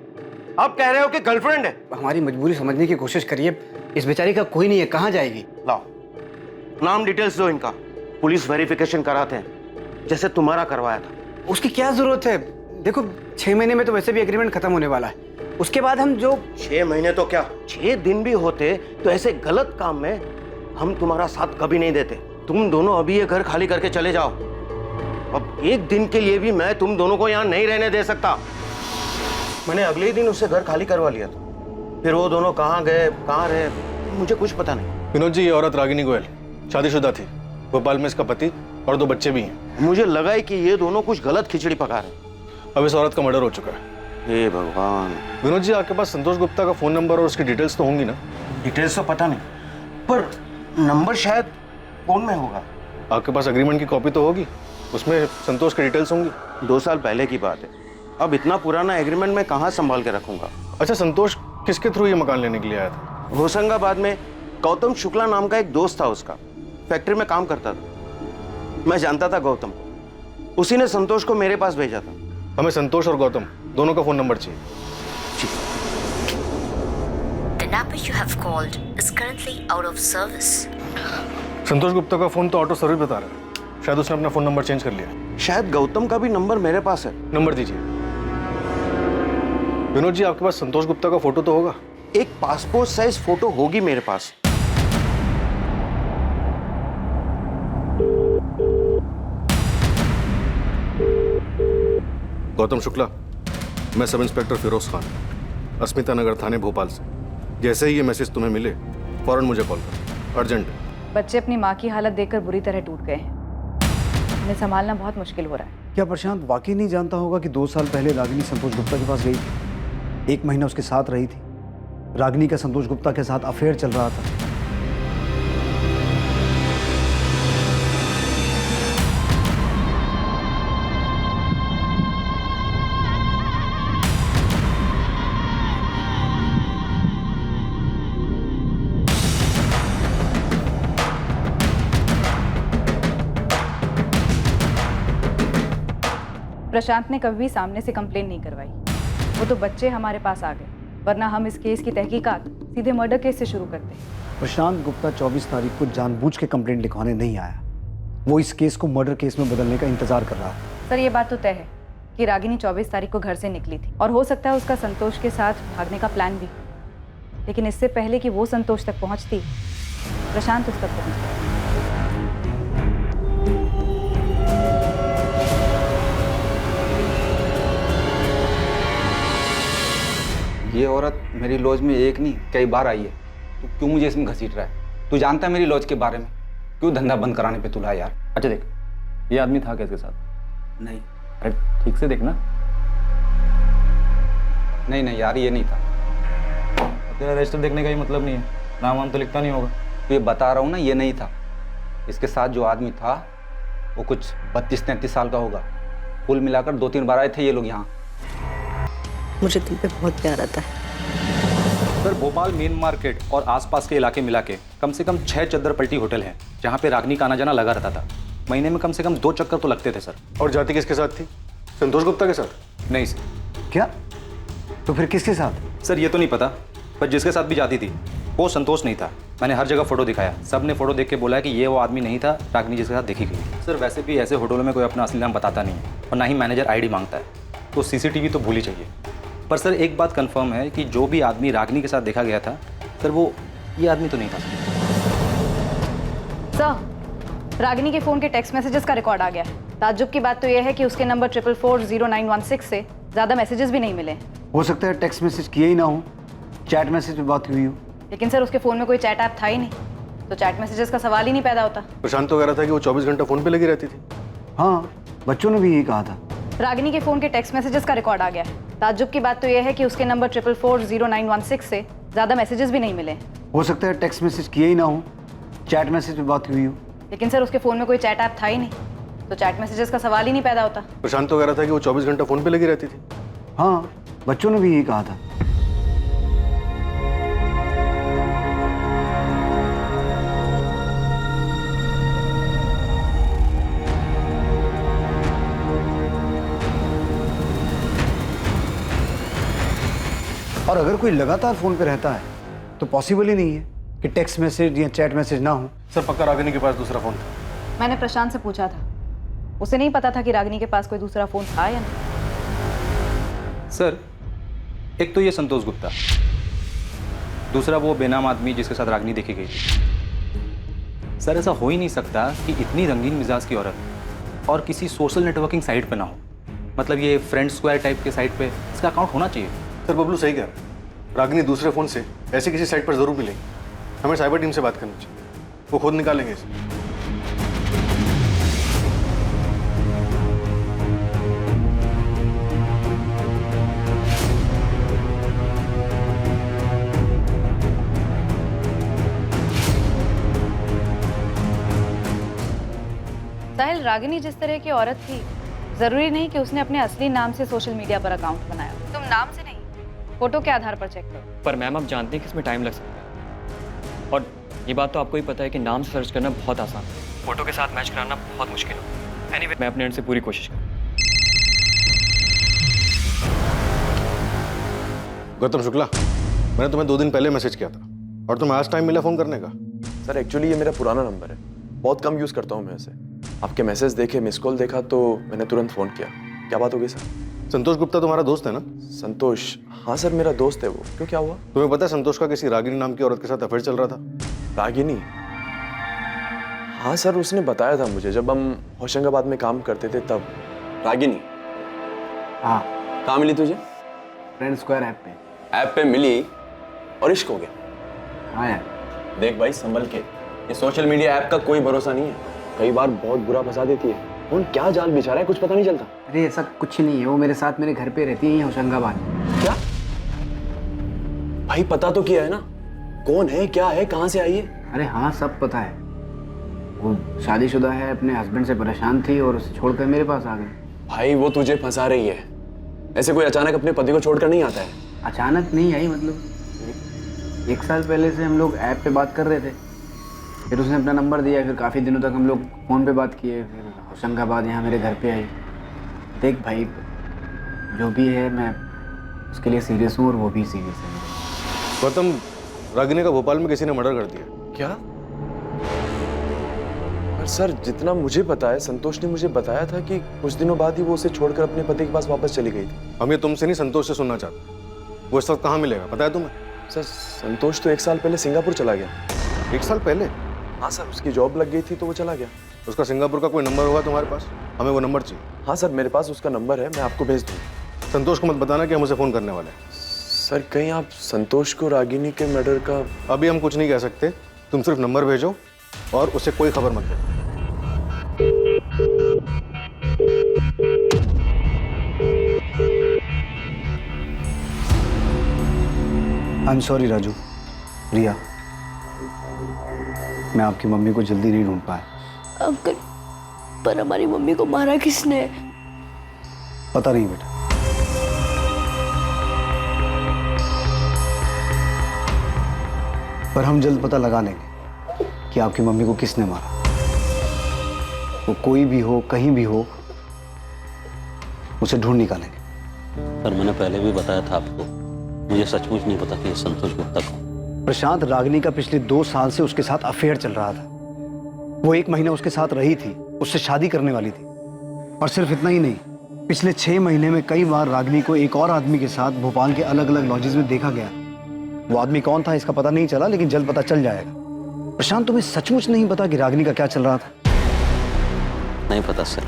अब कह रहे हो कि गर्लफ्रेंड है। हमारी मजबूरी समझने की कोशिश करिए, इस बेचारी का कोई नहीं है, कहाँ जाएगी? लाओ नाम डिटेल्स दो इनका, पुलिस वेरिफिकेशन कराते हैं जैसे तुम्हारा करवाया था। उसकी क्या जरूरत है? देखो 6 महीने में तो वैसे भी एग्रीमेंट खत्म होने वाला है, उसके बाद हम जो 6 महीने तो क्या 6 दिन भी होते तो ऐसे गलत काम में हम तुम्हारा साथ कभी नहीं देते। तुम दोनों अभी ये घर खाली करके चले जाओ। अब एक दिन के लिए भी मैं तुम दोनों को यहाँ नहीं रहने दे सकता। मैंने अगले ही दिन उससे घर खाली करवा लिया था। फिर वो दोनों कहाँ गए कहाँ रहे मुझे कुछ पता नहीं। विनोद जी, ये औरत रागिनी गोयल शादीशुदा थी, भोपाल में इसका पति और 2 बच्चे भी हैं। मुझे लगा है कि ये दोनों कुछ गलत खिचड़ी पका रहे। अब इस औरत का मर्डर हो चुका है। हे भगवान। विनोद जी, आपके पास संतोष गुप्ता का फोन नंबर और उसकी डिटेल्स तो होंगी ना? डिटेल्स तो पता नहीं, पर नंबर शायद फोन में होगा। आपके पास एग्रीमेंट की कॉपी तो होगी, उसमें संतोष की डिटेल्स होंगी। 2 साल पहले की बात है, अब इतना पुराना एग्रीमेंट मैं कहाँ संभाल के रखूंगा। अच्छा, संतोष किसके थ्रू ये मकान लेने के लिए आया था? होशंगाबाद में गौतम शुक्ला नाम का एक दोस्त था, उसका फैक्ट्री में काम करता था। मैं जानता था गौतम, उसी ने संतोष को मेरे पास भेजा था। हमें संतोष और गौतम दोनों का फोन नंबर चाहिए। The number you have called is currently out of service. संतोष गुप्ता का फोन तो ऑटो सर्विस बता रहा है, शायद उसने अपना फोन नंबर चेंज कर लिया। शायद गौतम का भी नंबर मेरे पास है। नंबर दीजिए। विनोद जी, आपके पास संतोष गुप्ता का फोटो तो होगा? एक पासपोर्ट साइज फोटो होगी मेरे पास। गौतम शुक्ला, मैं सब इंस्पेक्टर फिरोज खान, अस्मिता नगर थाने भोपाल से। जैसे ही ये मैसेज तुम्हें मिले फौरन मुझे कॉल करो, अर्जेंट है। बच्चे अपनी माँ की हालत देखकर बुरी तरह टूट गए हैं, उन्हें संभालना बहुत मुश्किल हो रहा है। क्या प्रशांत वाकई नहीं जानता होगा कि 2 साल पहले रागिनी संतोष गुप्ता के पास गई थी, 1 महीना उसके साथ रही थी, रागिनी का संतोष गुप्ता के साथ अफेयर चल रहा था। प्रशांत ने कभी भी सामने से कंप्लेन नहीं करवाई, वो तो बच्चे हमारे पास आ गए, वरना हम इस केस की तहकीकात सीधे मर्डर केस से शुरू करते। प्रशांत गुप्ता 24 तारीख को जानबूझ के कंप्लेंट लिखवाने नहीं आया, वो इस केस को मर्डर केस में बदलने का इंतजार कर रहा था। सर, ये बात तो तय है कि रागिनी 24 तारीख को घर से निकली थी और हो सकता है उसका संतोष के साथ भागने का प्लान भी, लेकिन इससे पहले कि वो संतोष तक पहुंचती, प्रशांत उस तक पहुंच गया। मेरी लॉज में एक नहीं कई बार आई है। तू क्यों मुझे इसमें घसीट रहा है? तू जानता है मेरी लॉज के बारे में? क्यों धंधा बंद कराने पे तुला यार? अच्छा देख, ये आदमी था क्या इसके साथ? नहीं। अरे ठीक से देखना। नहीं नहीं यार, ये नहीं था। तेरा रजिस्टर देखने का ही मतलब नहीं है, नाम वाम तो लिखता नहीं होगा। तो ये बता रहा हूँ ना, ये नहीं था। इसके साथ जो आदमी था वो कुछ 32-33 साल का होगा। कुल मिलाकर 2-3 बार आए थे ये लोग यहाँ। मुझे तुम पे बहुत प्यार आता है। सर, भोपाल मेन मार्केट और आसपास के इलाके मिला के कम से कम 6 चद्दर पलटी होटल हैं जहाँ पे रागनी का आना जाना लगा रहता था। महीने में कम से कम 2 चक्कर तो लगते थे सर। और जाति किसके साथ थी? संतोष गुप्ता के साथ? नहीं सर। क्या? तो फिर किसके साथ? सर ये तो नहीं पता, पर जिसके साथ भी जाती थी वो संतोष नहीं था। मैंने हर जगह फोटो दिखाया, सब ने फोटो देख के बोला कि ये वो आदमी नहीं था रागनी जिसके साथ देखी गई। सर वैसे भी ऐसे होटलों में कोई अपना असली नाम बताता नहीं है और ना ही मैनेजर आईडी मांगता है, तो सीसीटीवी तो भूल ही चाहिए। पर सर एक बात कंफर्म है कि जो भी आदमी रागनी के साथ देखा गया था सर, वो ये आदमी तो नहीं था। सर, रागिनी के फ़ोन के टेक्स्ट मैसेजेस का रिकॉर्ड आ गया है। ताज्जुब की बात तो यह है कि उसके नंबर 44400916 से ज़्यादा मैसेजेस भी नहीं मिले। हो सकता है टेक्स्ट मैसेज किए ही ना हो, चैट मैसेज पे बात हुई हो। लेकिन सर उसके फ़ोन में कोई चैट ऐप था ही नहीं, तो चैट मैसेजेस का सवाल ही नहीं पैदा होता। प्रशांत तो कह रहा था कि वो 24 घंटा फोन पे लगी रहती थी। हाँ, बच्चों ने भी यही कहा था। रागिनी के फ़ोन के टेक्स्ट मैसेजेस का रिकॉर्ड आ गया है। ताज्जुब की बात तो यह है कि उसके नंबर 44400916 से ज़्यादा मैसेजेस भी नहीं मिले। हो सकता है टेक्स्ट मैसेज किए ही ना हो, चैट मैसेज पे बात हुई हो। लेकिन सर उसके फ़ोन में कोई चैट ऐप था ही नहीं, तो चैट मैसेजेस का सवाल ही नहीं पैदा होता। प्रशांत तो कह रहा था कि वो 24 घंटा फोन पे लगी रहती थी। हाँ, बच्चों ने भी यही कहा था। और अगर कोई लगातार फोन पे रहता है तो पॉसिबल ही नहीं है कि टेक्स्ट मैसेज या चैट मैसेज ना हो। सर पक्का रागिनी के पास दूसरा फोन था? मैंने प्रशांत से पूछा था, उसे नहीं पता था कि रागिनी के पास कोई दूसरा फ़ोन था या नहीं। सर एक तो ये संतोष गुप्ता, दूसरा वो बेनाम आदमी जिसके साथ रागनी देखी गई थी। सर ऐसा हो ही नहीं सकता कि इतनी रंगीन मिजाज की औरत और किसी सोशल नेटवर्किंग साइट पे ना हो। मतलब ये फ्रेंड स्क्वायर टाइप के साइट पे इसका अकाउंट होना चाहिए। सर बबलू सही कह रहा है, रागिनी दूसरे फोन से ऐसे किसी साइट पर जरूर मिलेगी। हमें साइबर टीम से बात करनी चाहिए, वो खुद निकालेंगे इसे। साहिल, रागिनी जिस तरह की औरत थी, जरूरी नहीं कि उसने अपने असली नाम से सोशल मीडिया पर अकाउंट बनाया। तुम नाम से नहीं, फोटो के आधार पर चेक करो। पर मैम आप जानते हैं कि इसमें टाइम लग सकता है, और ये बात तो आपको ही पता है कि नाम सर्च करना बहुत आसान है, फोटो के साथ मैच कराना बहुत मुश्किल है। एनीवे, मैं अपने एंड से पूरी कोशिश करूँ। गौतम शुक्ला, मैंने तुम्हें 2 दिन पहले मैसेज किया था और तुम्हें आज टाइम मिला फोन करने का? सर एक्चुअली ये मेरा पुराना नंबर है, बहुत कम यूज़ करता हूँ मैं इसे। आपके मैसेज देखे, मिस कॉल देखा तो मैंने तुरंत फ़ोन किया। क्या बात हो गई सर? संतोष गुप्ता तुम्हारा दोस्त है ना? संतोष? हाँ सर मेरा दोस्त है वो। क्यों, क्या हुआ? तुम्हें पता है संतोष का किसी रागिनी नाम की औरत के साथ अफेयर चल रहा था? रागिनी? हाँ सर उसने बताया था मुझे, जब हम होशंगाबाद में काम करते थे तब। रागिनी? हाँ। कहाँ मिली तुझे? फ्रेंड स्क्वायर ऐप पे। ऐप पे मिली और इश्क हो गया? हाँ यार। देख भाई संभल के, ये सोशल मीडिया ऐप का कोई भरोसा नहीं है, कई बार बहुत बुरा फंसा देती है। कौन क्या जाल बिछा रहा है कुछ पता नहीं चलता। अरे ऐसा कुछ नहीं है, वो मेरे साथ मेरे घर पे रहती है होशंगाबाद। क्या भाई, पता तो किया है ना कौन है, क्या है, कहाँ से आई है? अरे हाँ सब पता है, वो शादीशुदा है, अपने हस्बैंड से परेशान थी और उसे छोड़कर मेरे पास आ गई। भाई वो तुझे फंसा रही है, ऐसे कोई अचानक अपने पति को छोड़कर नहीं आता है। अचानक नहीं आई, मतलब 1 साल पहले से हम लोग ऐप पे बात कर रहे थे, फिर उसने अपना नंबर दिया, फिर काफ़ी दिनों तक हम लोग फ़ोन पे बात किए, फिर होशंगाबाद यहाँ मेरे घर पे आई। देख भाई, जो भी है मैं उसके लिए सीरियस हूँ और वो भी सीरियस है। गौतम, रागिनी का भोपाल में किसी ने मर्डर कर दिया। क्या? पर सर जितना मुझे पता है, संतोष ने मुझे बताया था कि कुछ दिनों बाद ही वो उसे छोड़कर अपने पति के पास वापस चली गई थी। हम ये तुमसे नहीं संतोष से सुनना चाहते, वो इस वक्त कहाँ मिलेगा पता है तुम्हें? सर संतोष तो 1 साल पहले सिंगापुर चला गया। 1 साल पहले? हाँ सर, उसकी जॉब लग गई थी तो वो चला गया। उसका सिंगापुर का कोई नंबर होगा तुम्हारे पास? हमें वो नंबर चाहिए। हाँ सर मेरे पास उसका नंबर है, मैं आपको भेज दूँ। संतोष को मत बताना कि हम उसे फ़ोन करने वाले हैं। सर कहीं आप संतोष को रागिनी के मर्डर का... अभी हम कुछ नहीं कह सकते, तुम सिर्फ नंबर भेजो और उसे कोई खबर मत दो। आई एम सॉरी राजू, रिया, मैं आपकी मम्मी को जल्दी नहीं ढूंढ पाया। अंकल, पर हमारी मम्मी को मारा किसने? पता नहीं बेटा, पर हम जल्द पता लगा लेंगे कि आपकी मम्मी को किसने मारा। वो कोई भी हो, कहीं भी हो, उसे ढूंढ निकालेंगे। पर मैंने पहले भी बताया था आपको, मुझे सचमुच नहीं पता कि संतोष गुप्ता कौन। प्रशांत, रागिनी का पिछले 2 साल से उसके साथ अफेयर चल रहा था। वो 1 महीना उसके साथ रही थी, उससे शादी करने वाली थी। और सिर्फ इतना ही नहीं, पिछले 6 महीने में कई बार रागिनी को एक और आदमी के साथ भोपाल के अलग अलग लॉजेस में देखा गया। वो आदमी कौन था इसका पता नहीं चला, लेकिन जल्द पता चल जाएगा। प्रशांत, तुम्हें सचमुच नहीं पता कि रागिनी का क्या चल रहा था? नहीं पता सर।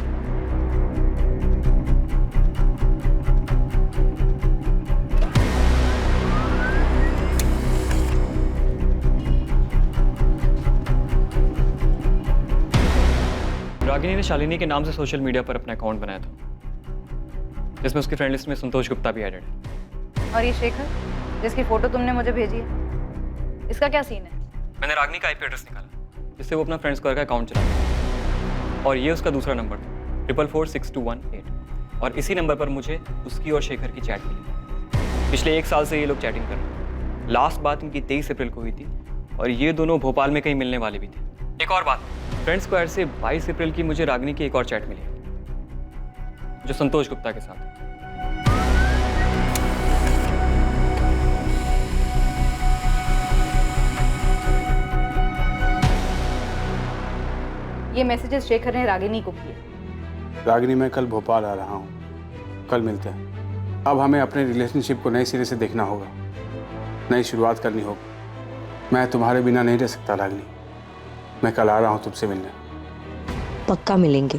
रागिनी ने शालिनी के नाम से सोशल मीडिया पर अपना अकाउंट बनाया था, जिसमें उसकी फ्रेंड लिस्ट में संतोष गुप्ता भी एडेड है। और ये शेखर जिसकी फोटो तुमने मुझे भेजी है, इसका क्या सीन है? मैंने रागिनी का आईपी एड्रेस निकाला, जिससे वो अपना फ्रेंड स्क्वायर का अकाउंट चलाता है, और ये उसका दूसरा नंबर था 444218। और इसी नंबर पर मुझे उसकी और शेखर की चैट मिली। पिछले 1 साल से ये लोग चैटिंग कर रहे हैं। लास्ट बात इनकी 23 अप्रैल को हुई थी, और ये दोनों भोपाल में कहीं मिलने वाले भी थे। एक और बात, फ्रेंड स्क्वायर से 22 अप्रैल की मुझे रागिनी की एक और चैट मिली, जो संतोष गुप्ता के साथ है। ये मैसेजेस शेखर ने रागिनी को किए। रागिनी, मैं कल भोपाल आ रहा हूँ, कल मिलते हैं। अब हमें अपने रिलेशनशिप को नए सिरे से देखना होगा, नई शुरुआत करनी होगी। मैं तुम्हारे बिना नहीं रह सकता रागिनी। मैं कल आ रहा हूँ तुमसे मिलने। पक्का मिलेंगे,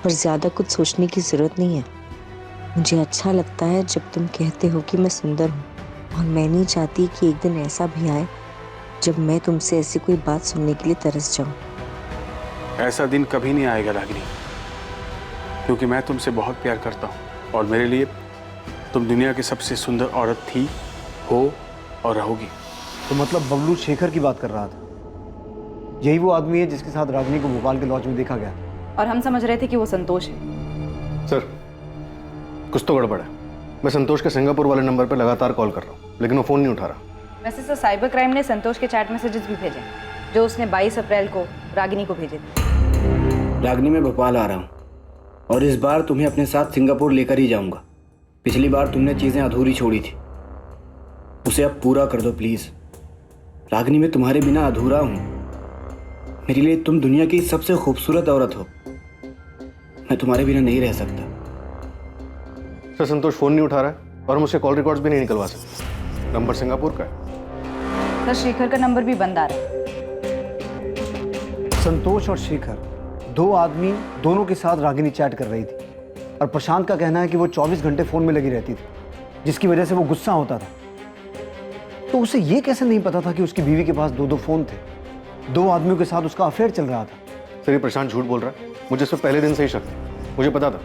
पर ज़्यादा कुछ सोचने की ज़रूरत नहीं है। मुझे अच्छा लगता है जब तुम कहते हो कि मैं सुंदर हूँ, और मैं नहीं चाहती कि एक दिन ऐसा भी आए जब मैं तुमसे ऐसी कोई बात सुनने के लिए तरस जाऊँ। ऐसा दिन कभी नहीं आएगा रागिनी, क्योंकि मैं तुमसे बहुत प्यार करता हूँ, और मेरे लिए तुम दुनिया की सबसे सुंदर औरत थी, हो और रहोगी। तो मतलब बबलू शेखर की बात कर रहा था? यही वो आदमी है जिसके साथ रागिनी को भोपाल के लॉज में देखा गया? और हम समझ रहे थे कि वो संतोष है। सर, कुछ तो गड़बड़ है। मैं संतोष के सिंगापुर वाले नंबर पर लगातार कॉल कर रहा हूँ, लेकिन वो फ़ोन नहीं उठा रहा। वैसे तो साइबर क्राइम ने संतोष के चैट मैसेजेस भी भेजे, जो उसने 22 अप्रैल को रागिनी को भेजे थे। रागिनी, मैं भोपाल आ रहा हूँ, और इस बार तुम्हें अपने साथ सिंगापुर लेकर ही जाऊंगा। पिछली बार तुमने चीज़ें अधूरी छोड़ी थी, उसे अब पूरा कर दो प्लीज़। रागिनी, मैं तुम्हारे बिना अधूरा हूँ। मेरे लिए तुम दुनिया की सबसे खूबसूरत औरत हो। मैं तुम्हारे बिना नहीं रह सकता। सर, संतोष फ़ोन नहीं उठा रहा है, और हम उसके कॉल रिकॉर्ड्स भी नहीं निकलवा सकते। नंबर सिंगापुर का है। सर, शेखर का नंबर भी बंद आ रहा है। संतोष और शेखर, 2 आदमी, दोनों के साथ रागिनी चैट कर रही थी, और प्रशांत का कहना है कि वो 24 घंटे फ़ोन में लगी रहती थी, जिसकी वजह से वो गुस्सा होता था। तो उसे ये कैसे नहीं पता था कि उसकी बीवी के पास 2 फ़ोन थे? 2 आदमियों के साथ उसका अफेयर चल रहा था। सर, ये प्रशांत झूठ बोल रहा है। मुझे इससे पहले दिन से ही शक था। मुझे पता था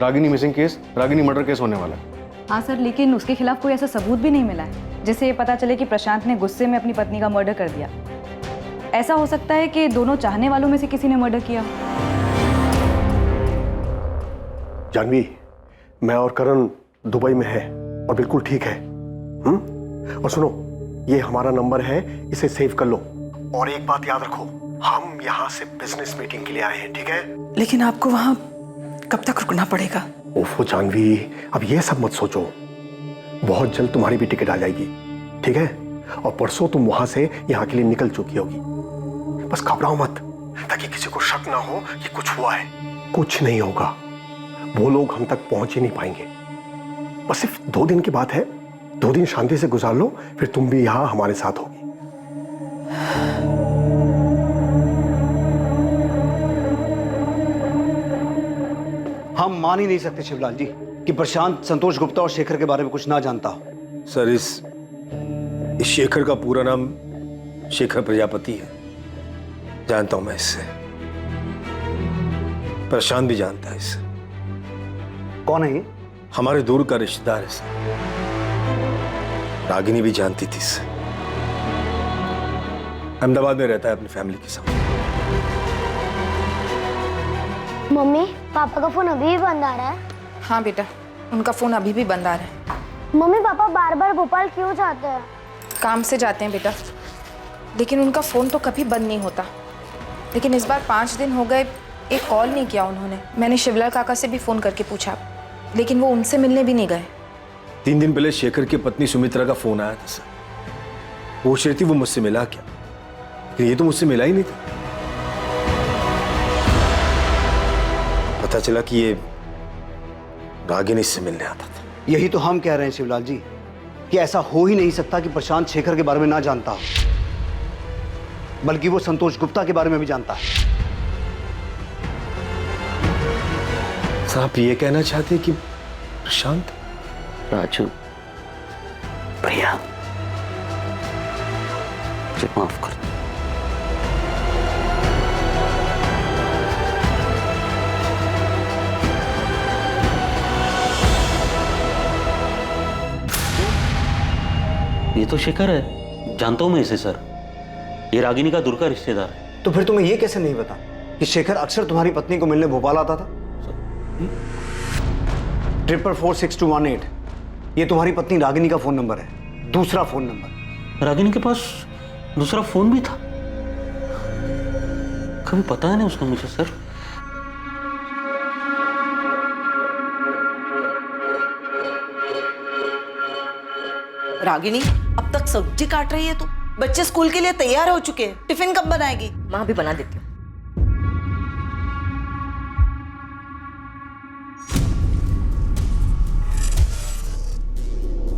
Ragini missing case, Ragini murder case होने वाला है। हाँ सर, लेकिन उसके खिलाफ कोई ऐसा सबूत भी नहीं मिला है जिससे ये पता चले कि प्रशांत ने गुस्से में अपनी पत्नी का मर्डर कर दिया। ऐसा हो सकता है कि दोनों चाहने वालों में से किसी ने मर्डर किया। जानवी, मैं और करण दुबई में है और बिल्कुल ठीक है। और सुनो, ये हमारा नंबर है, इसे सेव कर लो। और एक बात याद रखो, हम यहाँ से बिजनेस मीटिंग के लिए आए हैं, ठीक है? लेकिन आपको वहाँ कब तक रुकना पड़ेगा? ओफो जानवी, अब ये सब मत सोचो। बहुत जल्द तुम्हारी भी टिकट आ जाएगी, ठीक है? और परसों तुम वहां से यहाँ के लिए निकल चुकी होगी। बस घबराओ मत, ताकि किसी को शक ना हो कि कुछ हुआ है। कुछ नहीं होगा, वो लोग हम तक पहुंच ही नहीं पाएंगे। बस सिर्फ 2 दिन की बात है, 2 दिन शांति से गुजार लो, फिर तुम भी यहाँ हमारे साथ होगी। हम मान ही नहीं सकते शिवलाल जी कि प्रशांत संतोष गुप्ता और शेखर के बारे में कुछ ना जानता हो। सर इस शेखर का पूरा नाम शेखर प्रजापति है। जानता हूं मैं इससे, प्रशांत भी जानता है इससे। कौन है ये? हमारे दूर का रिश्तेदार है सर। रागिनी भी जानती थी इससे। अहमदाबाद में रहता है अपनी फैमिली के साथ। मम्मी, पापा का फोन अभी भी बंद आ रहा है? हाँ बेटा, उनका फ़ोन अभी भी बंद आ रहा है। मम्मी, पापा बार बार भोपाल क्यों जाते हैं? काम से जाते हैं बेटा, लेकिन उनका फ़ोन तो कभी बंद नहीं होता। लेकिन इस बार 5 दिन हो गए, एक कॉल नहीं किया उन्होंने। मैंने शिवलाल काका से भी फ़ोन करके पूछा, लेकिन वो उनसे मिलने भी नहीं गए। 3 दिन पहले शेखर की पत्नी सुमित्रा का फोन आया था सर। पूछ रही थी वो मुझसे मिला क्या, लेकिन ये तो मुझसे मिला ही नहीं था। पता चला कि ये रागिनी से मिलने आता था। यही तो हम कह रहे हैं शिवलाल जी कि ऐसा हो ही नहीं सकता कि प्रशांत शेखर के बारे में ना जानता हो, बल्कि वो संतोष गुप्ता के बारे में भी जानता है। सर आप ये कहना चाहते हैं कि प्रशांत? राजू, भैया मुझे माफ कर दो। ये तो शेखर है, जानता हूं मैं इसे सर। ये रागिनी का दूर का रिश्तेदार है। तो फिर तुम्हें ये कैसे नहीं पता कि शेखर अक्सर तुम्हारी पत्नी को मिलने भोपाल आता था? 4446218 ये तुम्हारी पत्नी रागिनी का फोन नंबर है, दूसरा फोन नंबर। रागिनी के पास दूसरा फोन भी था? कभी पता नहीं उसका मुझे सर। रागिनी, अब तक सब्जी काट रही है तू? बच्चे स्कूल के लिए तैयार हो चुके हैं, टिफिन कब बनाएगी? माँ भी बना देती हूँ।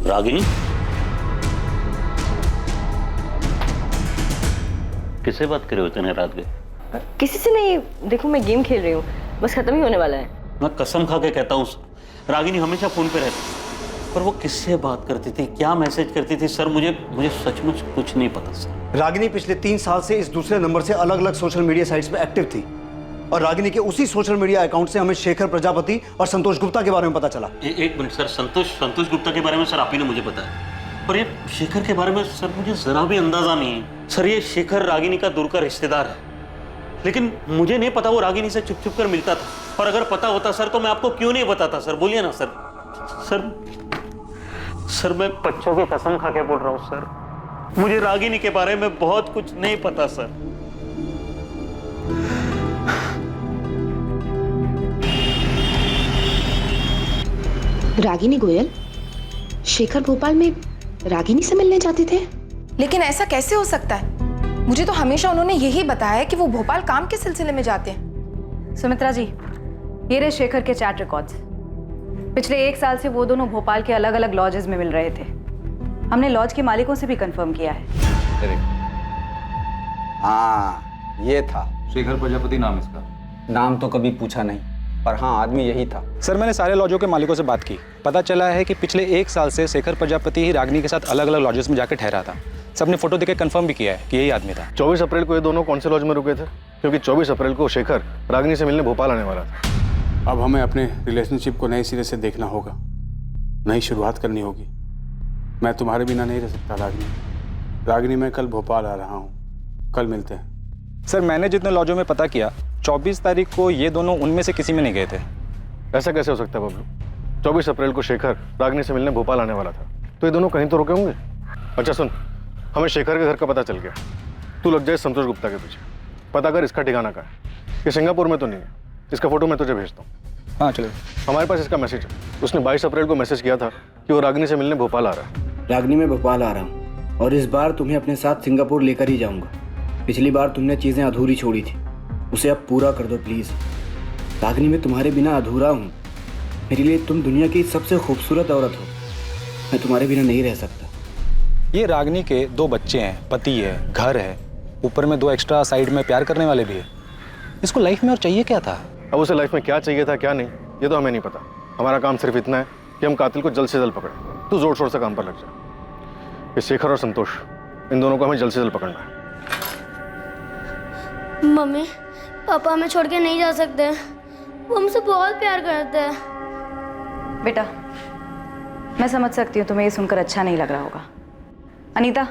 रागिनी, किससे बात कर रहे हो इतने रात गए? किसी से नहीं, देखो मैं गेम खेल रही हूँ, बस खत्म ही होने वाला है। मैं कसम खा के कहता हूँ रागिनी हमेशा फोन पे रहती, पर वो किससे बात करती थी, क्या मैसेज करती थी सर, मुझे सचमुच कुछ नहीं पता सर। रागिनी पिछले 3 साल से इस दूसरे नंबर से अलग अलग सोशल मीडिया साइट्स पे एक्टिव थी, और रागिनी के उसी सोशल मीडिया अकाउंट से हमें शेखर प्रजापति और संतोष गुप्ता के बारे में पता चला। एक मिनट सर, संतोष गुप्ता के बारे में सर आप ही ने मुझे बताया, पर ये शेखर के बारे में सर मुझे जरा भी अंदाजा नहीं है। सर ये शेखर रागिनी का दूर का रिश्तेदार है, लेकिन मुझे नहीं पता वो रागिनी से छुप छुप कर मिलता था, और अगर पता होता सर तो मैं आपको क्यों नहीं बताता सर, बोलिए ना सर मैं बच्चों की कसम खा के बोल रहा हूँ सर, मुझे रागिनी के बारे में बहुत कुछ नहीं पता सर। रागिनी गोयल, शेखर भोपाल में रागिनी से मिलने जाते थे? लेकिन ऐसा कैसे हो सकता है? मुझे तो हमेशा उन्होंने यही बताया कि वो भोपाल काम के सिलसिले में जाते हैं। सुमित्रा जी, ये रहे शेखर के चैट रिकॉर्ड्स। पिछले 1 साल से वो दोनों भोपाल के अलग अलग लॉजेस में मिल रहे थे। हमने लॉज के मालिकों से भी कंफर्म किया है। हाँ, ये था शेखर प्रजापति नाम इसका। नाम तो कभी पूछा नहीं, पर हाँ आदमी यही था। सर मैंने सारे लॉजों के मालिकों से बात की, पता चला है कि पिछले 1 साल से शेखर प्रजापति ही रागिनी के साथ अलग अलग लॉजेस में जाकर ठहरा था। सबने फोटो देकर कंफर्म भी किया है कि यही आदमी था। 24 अप्रैल को ये दोनों कौन से लॉज में रुके थे? क्योंकि 24 अप्रैल को शेखर रागिनी से मिलने भोपाल आने वाला था। अब हमें अपने रिलेशनशिप को नए सिरे से देखना होगा, नई शुरुआत करनी होगी। मैं तुम्हारे बिना नहीं रह सकता रागिनी, मैं कल भोपाल आ रहा हूँ, कल मिलते हैं। सर मैंने जितने लॉजों में पता किया, 24 तारीख को ये दोनों उनमें से किसी में नहीं गए थे। ऐसा कैसे हो सकता है बबलू? 24 अप्रैल को शेखर रागिनी से मिलने भोपाल आने वाला था, तो ये दोनों कहीं तो रुके होंगे। अच्छा सुन, हमें शेखर के घर का पता चल गया, तू लग जाए संतोष गुप्ता के पीछे, पता कर इसका ठिकाना कहाँ है। ये सिंगापुर में तो नहीं है, इसका फोटो मैं तुझे भेजता हूँ। हाँ चलिए। हमारे पास इसका मैसेज है, उसने 22 अप्रैल को मैसेज किया था कि वो रागिनी से मिलने भोपाल आ रहा है। रागिनी मैं भोपाल आ रहा हूँ, और इस बार तुम्हें अपने साथ सिंगापुर लेकर ही जाऊँगा। पिछली बार तुमने चीज़ें अधूरी छोड़ी थी, उसे अब पूरा कर दो प्लीज़। रागिनी मैं तुम्हारे बिना अधूरा हूँ, मेरे लिए तुम दुनिया की सबसे खूबसूरत औरत हो, मैं तुम्हारे बिना नहीं रह सकता। ये रागिनी के 2 बच्चे हैं, पति है, घर है, ऊपर में 2 एक्स्ट्रा साइड में प्यार करने वाले भी है। इसको लाइफ में और चाहिए क्या था? अब उसे लाइफ में क्या चाहिए था क्या नहीं, ये तो हमें नहीं पता। हमारा काम सिर्फ इतना है कि हम कातिल को जल्द से जल्द पकड़ें। तू जोर शोर से काम पर लग जा। ये शेखर और संतोष, इन दोनों को हमें जल्द से जल्द पकड़ना है। मम्मी, पापा हमें छोड़ के नहीं जा सकते, वो हमसे बहुत प्यार करते हैं। बेटा, मैं समझ सकती हूँ तुम्हें ये सुनकर अच्छा नहीं लग रहा होगा। अनीता,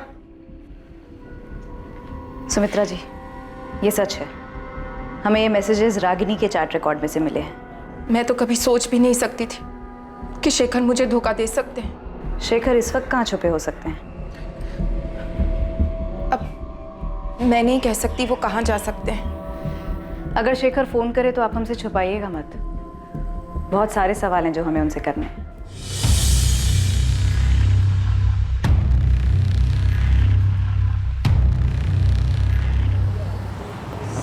सुमित्रा जी, ये सच है, हमें ये मैसेजेस रागिनी के चैट रिकॉर्ड में से मिले हैं। मैं तो कभी सोच भी नहीं सकती थी कि शेखर मुझे धोखा दे सकते हैं। शेखर इस वक्त कहाँ छुपे हो सकते हैं? अब मैं नहीं कह सकती वो कहाँ जा सकते हैं। अगर शेखर फोन करे तो आप हमसे छुपाइएगा मत। बहुत सारे सवाल हैं जो हमें उनसे करने हैं।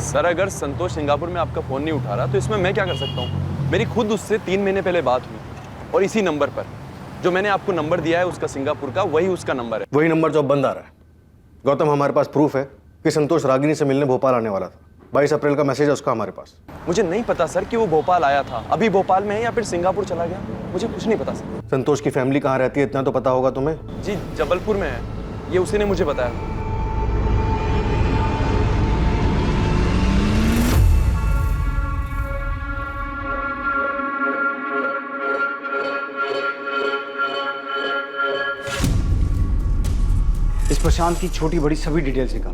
सर, अगर संतोष सिंगापुर में आपका फोन नहीं उठा रहा तो इसमें मैं क्या कर सकता हूँ? मेरी खुद उससे 3 महीने पहले बात हुई और इसी नंबर पर जो मैंने आपको नंबर दिया है उसका सिंगापुर का, वही उसका नंबर है। वही नंबर जो अब बंद आ रहा है। गौतम, हमारे पास प्रूफ है कि संतोष रागिनी से मिलने भोपाल आने वाला था। 22 अप्रैल का मैसेज है उसका हमारे पास। मुझे नहीं पता सर कि वो भोपाल आया था, अभी भोपाल में है या फिर सिंगापुर चला गया, मुझे कुछ नहीं पता सर। संतोष की फैमिली कहाँ रहती है इतना तो पता होगा तुम्हें? जी, जबलपुर में है, ये उसी ने मुझे बताया। इस प्रशांत की छोटी बड़ी सभी डिटेल्स निकाल।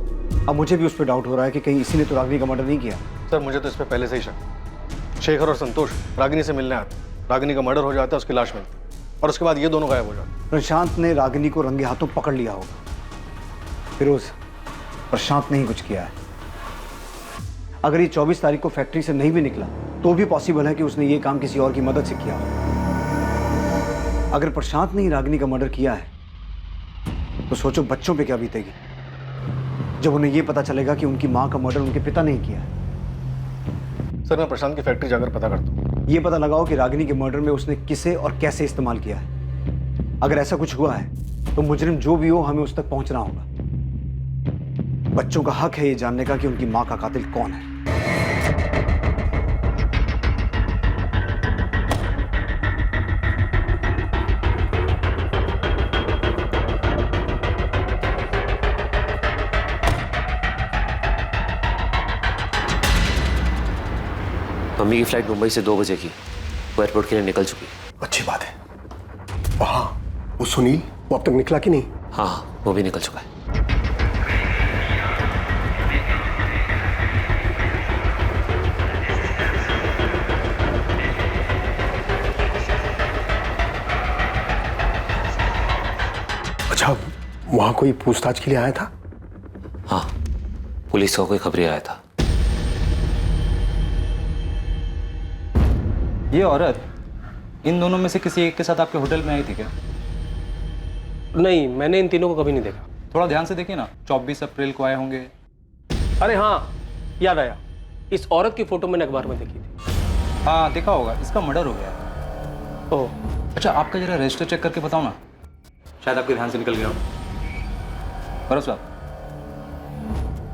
अब मुझे भी उस पर डाउट हो रहा है कि कहीं इसी ने तो रागिनी का मर्डर नहीं किया। सर, मुझे तो इस पर पहले से ही शक। शेखर और संतोष रागिनी से मिलने आते, रागिनी का मर्डर हो जाता है, उसकी लाश मिलती और उसके बाद ये दोनों गायब हो जाते। प्रशांत ने रागिनी को रंगे हाथों पकड़ लिया होगा। फिरोज, प्रशांत ने ही कुछ किया है। अगर ये 24 तारीख को फैक्ट्री से नहीं भी निकला तो भी पॉसिबल है कि उसने ये काम किसी और की मदद से किया हो। अगर प्रशांत ने ही रागिनी का मर्डर किया है तो सोचो बच्चों पे क्या बीतेगी जब उन्हें यह पता चलेगा कि उनकी मां का मर्डर उनके पिता ने ही किया है। सर, मैं प्रशांत की फैक्ट्री जाकर पता करता हूँ। यह पता लगाओ कि रागिनी के मर्डर में उसने किसे और कैसे इस्तेमाल किया है। अगर ऐसा कुछ हुआ है तो मुजरिम जो भी हो हमें उस तक पहुंचना होगा। बच्चों का हक है ये जानने का कि उनकी मां का कातिल कौन है। मम्मी की फ्लाइट मुंबई से 2 बजे की, वो एयरपोर्ट के लिए निकल चुकी है। अच्छी बात है। वहाँ वो सुनील, वो अब तक निकला कि नहीं? हाँ, वो भी निकल चुका है। अच्छा, वहाँ कोई पूछताछ के लिए आया था? हाँ, पुलिस का कोई खबरिया आया था। ये औरत इन दोनों में से किसी एक के साथ आपके होटल में आई थी क्या? नहीं, मैंने इन तीनों को कभी नहीं देखा। थोड़ा ध्यान से देखिए ना, 24 अप्रैल को आए होंगे। अरे हाँ, याद आया, इस औरत की फोटो मैंने अखबार में देखी थी। हाँ, देखा होगा, इसका मर्डर हो गया। ओह, अच्छा, आपका जरा रजिस्टर चेक करके बताओ ना, शायद आपके ध्यान से निकल गया हो। बरस साहब,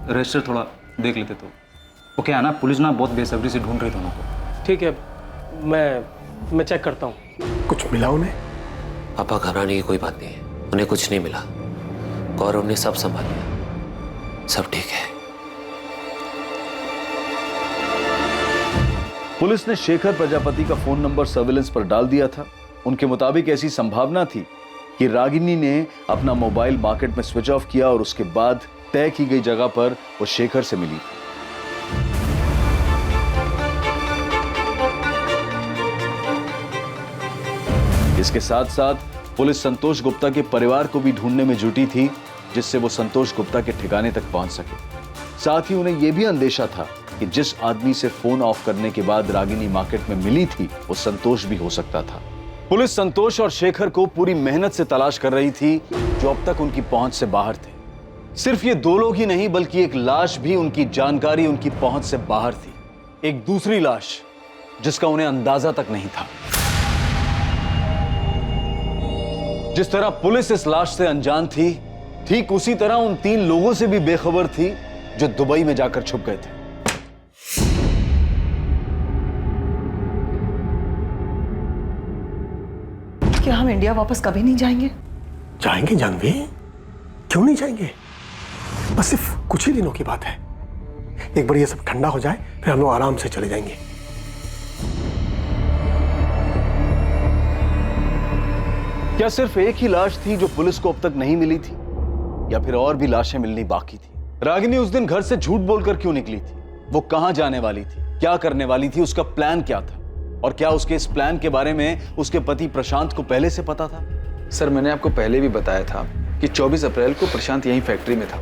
रजिस्टर थोड़ा देख लेते तो। वो क्या है ना, पुलिस ना बहुत बेसब्री से ढूंढ रही थी उनको। ठीक है, मैं चेक करता हूँ। कुछ मिला उन्हें? पापा, घबराने की कोई बात नहीं है, उन्हें कुछ नहीं मिला। गौरव ने सब संभाल लिया, सब ठीक है। पुलिस ने शेखर प्रजापति का फोन नंबर सर्विलेंस पर डाल दिया था। उनके मुताबिक ऐसी संभावना थी कि रागिनी ने अपना मोबाइल मार्केट में स्विच ऑफ किया और उसके बाद तय की गई जगह पर वो शेखर से मिली। इसके साथ साथ पुलिस संतोष गुप्ता के परिवार को भी ढूंढने में जुटी थी, जिससे वो संतोष गुप्ता के ठिकाने तक पहुंच सके। साथ ही उन्हें यह भी अंदेशा था कि जिस आदमी से फोन ऑफ करने के बाद रागिनी मार्केट में मिली थी वो संतोष भी हो सकता था। पुलिस संतोष और शेखर को पूरी मेहनत से तलाश कर रही थी, जो अब तक उनकी पहुंच से बाहर थे। सिर्फ ये 2 लोग ही नहीं, बल्कि एक लाश भी उनकी जानकारी, उनकी पहुंच से बाहर थी। एक दूसरी लाश जिसका उन्हें अंदाजा तक नहीं था। जिस तरह पुलिस इस लाश से अनजान थी, ठीक उसी तरह उन 3 लोगों से भी बेखबर थी जो दुबई में जाकर छुप गए थे। क्या हम इंडिया वापस कभी नहीं जाएंगे? जाएंगे जानवी, क्यों नहीं जाएंगे? बस सिर्फ कुछ ही दिनों की बात है। एक बार ये सब ठंडा हो जाए फिर हम लोग आराम से चले जाएंगे। क्या सिर्फ एक ही लाश थी जो पुलिस को अब तक नहीं मिली थी, या फिर और भी लाशें मिलनी बाकी थी? रागिनी उस दिन घर से झूठ बोलकर क्यों निकली थी? वो कहां जाने वाली थी, क्या करने वाली थी, उसका प्लान क्या था, और क्या उसके इस प्लान के बारे में उसके पति प्रशांत को पहले से पता था? सर, मैंने आपको पहले भी बताया था कि 24 अप्रैल को प्रशांत यहीं फैक्ट्री में था,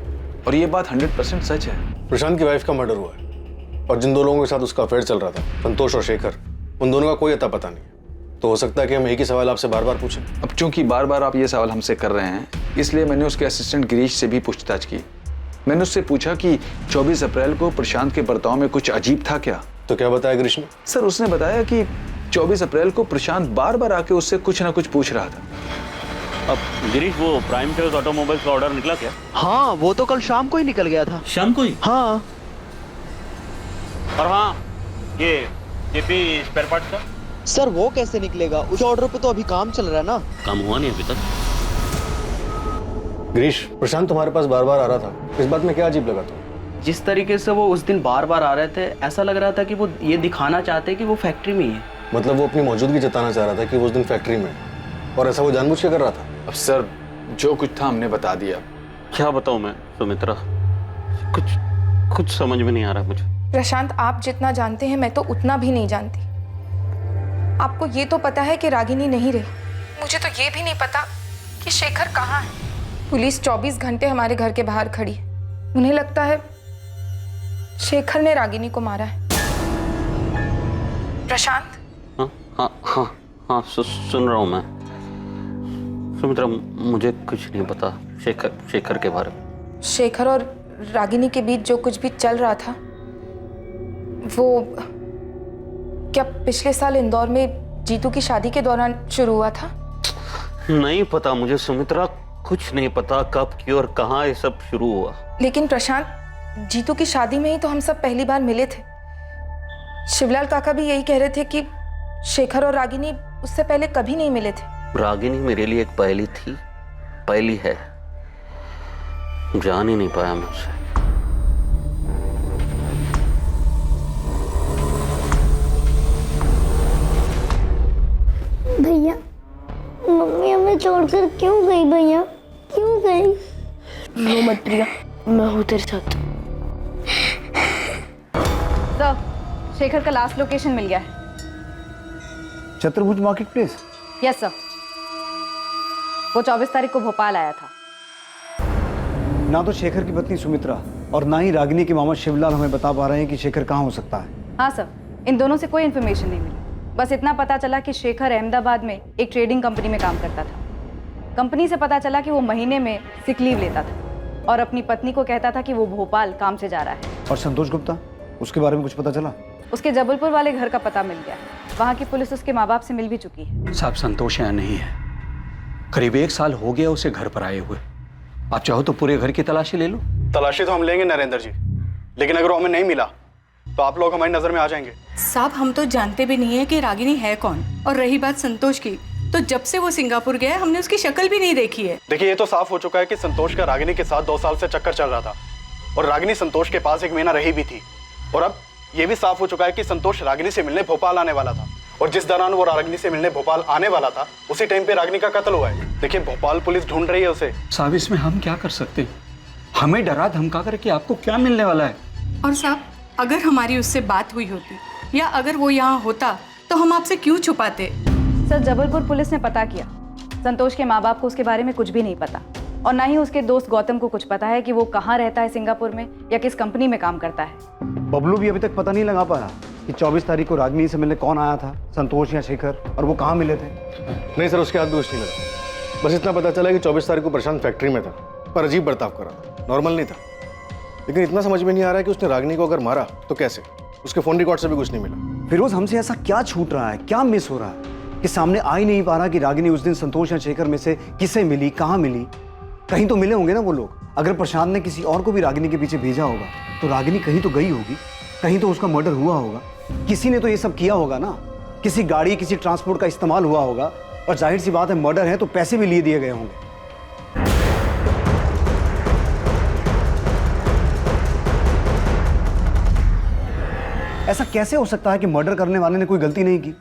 और ये बात 100% सच है। प्रशांत की वाइफ का मर्डर हुआ है और जिन दो लोगों के साथ उसका अफेयर चल रहा था, संतोष और शेखर, उन दोनों का कोई अता पता नहीं है। तो हो सकता है कि हम एक ही सवाल आपसे बार बार पूछें। अब चूंकि बार बार आप ये सवाल हमसे कर रहे हैं, इसलिए मैंने उसके असिस्टेंट गिरीश से भी पूछताछ की। मैंने उससे पूछा कि 24 अप्रैल को प्रशांत के बर्ताव में कुछ अजीब था क्या? तो क्या बताया गिरीश ने? सर, उसने बताया कि 24 अप्रैल को प्रशांत बार बार आके उससे कुछ ना कुछ पूछ रहा था। अब गिरीश, वो प्राइम टेल्स ऑटोमोबाइल्स का ऑर्डर निकला क्या? हाँ, वो तो कल शाम को ही निकल गया था। शाम को ही? हाँ। और हाँ, ये जेपी स्पेयर पार्ट्स का? सर, वो कैसे निकलेगा? उस ऑर्डर पे तो अभी काम चल रहा है ना। काम हुआ नहीं अभी तक। गिरीश, प्रशांत तुम्हारे पास बार बार आ रहा था, इस बात में क्या अजीब लगा तुम्हें? जिस तरीके से वो उस दिन बार बार आ रहे थे, ऐसा लग रहा था कि वो ये दिखाना चाहते कि वो फैक्ट्री में ही है। मतलब वो अपनी मौजूदगी जताना चाह रहा था कि वो उस दिन फैक्ट्री में, और ऐसा वो जानबूझ के कर रहा था? अब सर, जो कुछ था हमने बता दिया। क्या बताऊं मैं सुमित्रा, कुछ समझ में नहीं आ रहा मुझे। प्रशांत, आप जितना जानते हैं मैं तो उतना भी नहीं जानती। आपको ये तो पता है कि रागिनी नहीं रही, मुझे तो ये भी नहीं पता कि शेखर कहाँ है। पुलिस 24 घंटे हमारे घर के बाहर खड़ी है। उन्हें लगता है शेखर ने रागिनी को मारा है। प्रशांत? हाँ हाँ हाँ हाँ, सुन रहा हूँ मैं। सुमित्रा, मुझे कुछ नहीं पता शेखर के बारे में। शेखर और रागिनी के बीच जो कुछ भी चल रहा था, वो क्या पिछले साल इंदौर में जीतू की शादी के दौरान शुरू हुआ था? नहीं पता मुझे सुमित्रा, कुछ नहीं पता कब, क्यों और कहाँ ये सब शुरू हुआ। लेकिन प्रशांत, जीतू की शादी में ही तो हम सब पहली बार मिले थे। शिवलाल काका भी यही कह रहे थे कि शेखर और रागिनी उससे पहले कभी नहीं मिले थे। रागिनी मेरे लिए एक पहली थी, पहली है, जान ही नहीं पाया मैं उसे। भैया, मम्मी हमें छोड़कर क्यों गई? भैया क्यों गई? रो मत प्रिया, मैं हूँ तेरे साथ। सर, शेखर का लास्ट लोकेशन मिल गया है। चतुर्भुज मार्केट प्लेस? यस सर, वो 24 तारीख को भोपाल आया था। ना तो शेखर की पत्नी सुमित्रा और ना ही रागिनी के मामा शिवलाल हमें बता पा रहे हैं कि शेखर कहाँ हो सकता है। हाँ सर, इन दोनों से कोई इन्फॉर्मेशन नहीं मिली। बस इतना पता चला कि शेखर अहमदाबाद में एक ट्रेडिंग कंपनी में काम करता था। कंपनी से पता चला कि वो महीने में सिक लीव लेता था और अपनी पत्नी को कहता था कि वो भोपाल काम से जा रहा है। और संतोष गुप्ता, उसके बारे में कुछ पता चला? उसके जबलपुर वाले घर का पता मिल गया। वहाँ की पुलिस उसके माँ बाप से मिल भी चुकी है। साहब, संतोष यहाँ नहीं है। करीब 1 साल हो गया उसे घर पर आए हुए। आप चाहो तो पूरे घर की तलाशी ले लो। तलाशी तो हम लेंगे नरेंद्र जी, लेकिन अगर वो हमें नहीं मिला तो आप लोग हमारी नजर में आ जाएंगे। साहब, हम तो जानते भी नहीं है कि रागिनी है कौन। और रही बात संतोष की, तो जब से वो सिंगापुर गया हमने उसकी शक्ल भी नहीं देखी है। देखिए, ये तो साफ हो चुका है कि संतोष का रागिनी के साथ 2 साल से चक्कर चल रहा था और रागिनी संतोष के पास 1 महीना रही भी थी। और अब ये भी साफ हो चुका है कि संतोष रागिनी से मिलने भोपाल आने वाला था, और जिस दौरान वो रागिनी से मिलने भोपाल आने वाला था उसी टाइम पे रागिनी का कत्ल हुआ है। देखिए, भोपाल पुलिस ढूंढ रही है उसे। साहब, इसमें हम क्या कर सकते हैं? हमें डरा धमका करके आपको क्या मिलने वाला है? और साहब, अगर हमारी उससे बात हुई होती या अगर वो यहाँ होता तो हम आपसे क्यों छुपाते? सर, जबलपुर पुलिस ने पता किया। संतोष के माँ बाप को उसके बारे में कुछ भी नहीं पता, और ना ही उसके दोस्त गौतम को कुछ पता है कि वो कहाँ रहता है सिंगापुर में या किस कंपनी में काम करता है। बबलू भी अभी तक पता नहीं लगा पाया कि 24 तारीख को रागिनी से मिलने कौन आया था, संतोष या शेखर, और वो कहाँ मिले थे। नहीं सर, उसके हाथ भी कुछ नहीं लगा। बस इतना पता चला कि 24 तारीख को प्रशांत फैक्ट्री में था, पर अजीब बर्ताव कर रहा था, नॉर्मल नहीं था। लेकिन इतना समझ में नहीं आ रहा है कि उसने रागिनी को अगर मारा तो कैसे। उसके फोन रिकॉर्ड से भी कुछ नहीं मिला। फिरोज, हमसे ऐसा क्या छूट रहा है, क्या मिस हो रहा है कि सामने आ ही नहीं पा रहा कि रागिनी उस दिन संतोष या शेखर में से किसे मिली, कहाँ मिली? कहीं तो मिले होंगे ना वो लोग। अगर प्रशांत ने किसी और को भी रागिनी के पीछे भेजा होगा तो रागिनी कहीं तो गई होगी, कहीं तो उसका मर्डर हुआ होगा। किसी ने तो ये सब किया होगा ना, किसी गाड़ी, किसी ट्रांसपोर्ट का इस्तेमाल हुआ होगा, और जाहिर सी बात है मर्डर है तो पैसे भी लिए दिए गए होंगे। ऐसा कैसे हो सकता है कि मर्डर करने वाले ने कोई गलती नहीं की?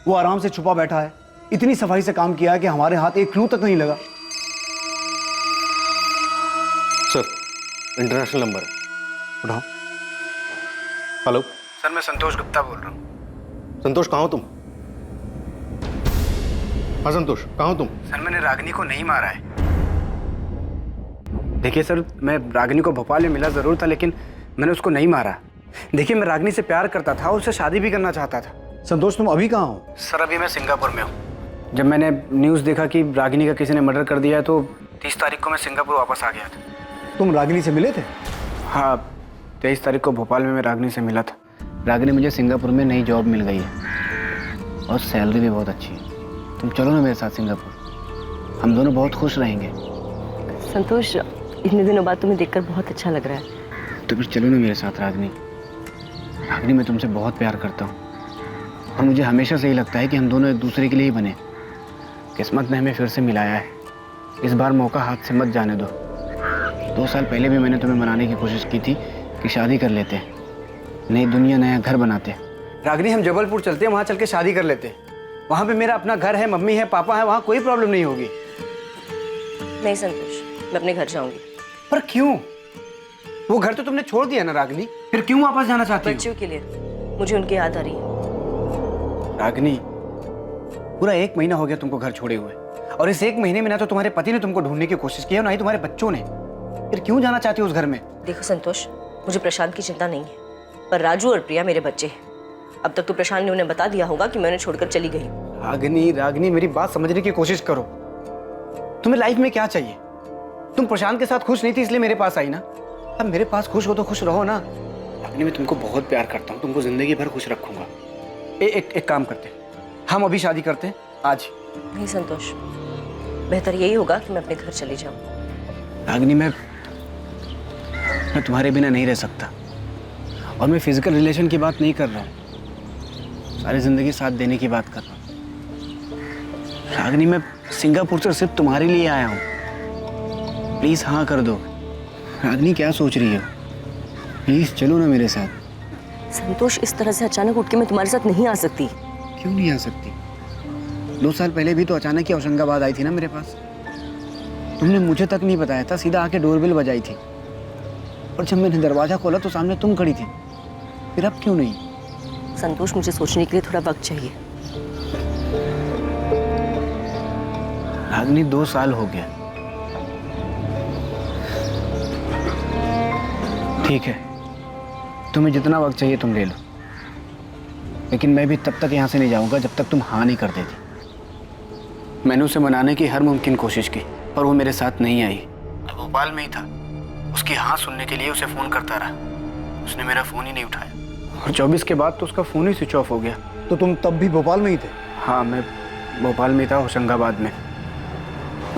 वो आराम से छुपा बैठा है, इतनी सफाई से काम किया है कि हमारे हाथ एक क्लू तक नहीं लगा। सर, इंटरनेशनल नंबर है, उठाओ। हेलो सर, मैं संतोष गुप्ता बोल रहा हूँ। संतोष, कहाँ हो तुम? हाँ संतोष, कहाँ हो तुम? सर, मैंने रागिनी को नहीं मारा है। देखिए सर, मैं रागिनी को भोपाल में मिला ज़रूर था, लेकिन मैंने उसको नहीं मारा। देखिए, मैं रागिनी से प्यार करता था और उससे शादी भी करना चाहता था। संतोष, तुम अभी कहाँ हो? सर, अभी मैं सिंगापुर में हूँ। जब मैंने न्यूज़ देखा कि रागिनी का किसी ने मर्डर कर दिया है तो 30 तारीख को मैं सिंगापुर वापस आ गया था। तुम रागिनी से मिले थे? हाँ, 23 तारीख को भोपाल में मैं रागिनी से मिला था। रागिनी, मुझे सिंगापुर में नई जॉब मिल गई है और सैलरी भी बहुत अच्छी है। तुम चलो ना मेरे साथ सिंगापुर, हम दोनों बहुत खुश रहेंगे। संतोष, इतने दिनों बाद तुम्हें देखकर बहुत अच्छा लग रहा है। तो फिर चलो ना मेरे साथ रागिनी। रागिनी, मैं तुमसे बहुत प्यार करता हूँ और मुझे हमेशा से ही लगता है कि हम दोनों एक दूसरे के लिए ही बने। किस्मत ने हमें फिर से मिलाया है, इस बार मौका हाथ से मत जाने दो। 2 साल पहले भी मैंने तुम्हें मनाने की कोशिश की थी कि शादी कर लेते हैं, नई दुनिया नया घर बनाते। रागिनी, हम जबलपुर चलते हैं, वहाँ चल के शादी कर लेते। वहाँ पे मेरा अपना घर है, मम्मी है, पापा है, वहाँ कोई प्रॉब्लम नहीं होगी। नहीं संतोष, मैं अपने घर जाऊंगी। पर क्यों? वो घर तो तुमने छोड़ दिया ना रागिनी, फिर क्यों वापस जाना चाहती हो? बच्चों के लिए, मुझे उनकी याद आ रही है। रागिनी, पूरा 1 महीना हो गया तुमको घर छोड़े हुए, और इस 1 महीने में ना तो तुम्हारे पति ने तुमको ढूंढने की कोशिश की है, ना ही तुम्हारे बच्चों ने। फिर क्यों जाना चाहती हो उस घर में? देखो संतोष, मुझे प्रशांत की चिंता नहीं है, पर राजू और प्रिया मेरे बच्चे हैं। अब तक तो प्रशांत ने उन्हें बता दिया होगा कि मैं उन्हें छोड़कर चली गई। रागिनी, मेरी बात समझने की कोशिश करो। तुम्हें लाइफ में क्या चाहिए? तुम प्रशांत के साथ खुश नहीं थी इसलिए मेरे पास आई ना। अब मेरे पास खुश हो तो खुश रहो ना। रागिनी, मैं तुमको बहुत प्यार करता हूँ, तुमको जिंदगी भर खुश रखूंगा। एक काम करते हैं, हम अभी शादी करते हैं आज। नहीं संतोष, बेहतर यही होगा कि मैं अपने घर चली जाऊं। रागिनी, मैं तुम्हारे बिना नहीं रह सकता, और मैं फिजिकल रिलेशन की बात नहीं कर रहा हूँ, सारी जिंदगी साथ देने की बात कर रहा हूँ। रागिनी, मैं सिंगापुर से सिर्फ तुम्हारे लिए आया हूँ, प्लीज हाँ कर दो। रागिनी, क्या सोच रही हो? प्लीज चलो ना मेरे साथ। संतोष, इस तरह से अचानक उठ के मैं तुम्हारे साथ नहीं आ सकती। क्यों नहीं आ सकती? 2 साल पहले भी तो अचानक ही होशंगाबाद आई थी ना मेरे पास। तुमने मुझे तक नहीं बताया था, सीधा आके डोरबेल बजाई थी, और जब मैंने दरवाजा खोला तो सामने तुम खड़ी थी। फिर अब क्यों नहीं? संतोष, मुझे सोचने के लिए थोड़ा वक्त चाहिए। रागिनी, 2 साल हो गया। ठीक है, तुम्हें जितना वक्त चाहिए तुम ले लो, लेकिन मैं भी तब तक यहाँ से नहीं जाऊँगा जब तक तुम हाँ नहीं कर देती। मैंने उसे मनाने की हर मुमकिन कोशिश की, पर वो मेरे साथ नहीं आई। तो भोपाल में ही था, उसकी हाँ सुनने के लिए उसे फ़ोन करता रहा, उसने मेरा फ़ोन ही नहीं उठाया, और 24 के बाद तो उसका फ़ोन ही स्विच ऑफ हो गया। तो तुम तब भी भोपाल में ही थे? हाँ, मैं भोपाल में था, होशंगाबाद में।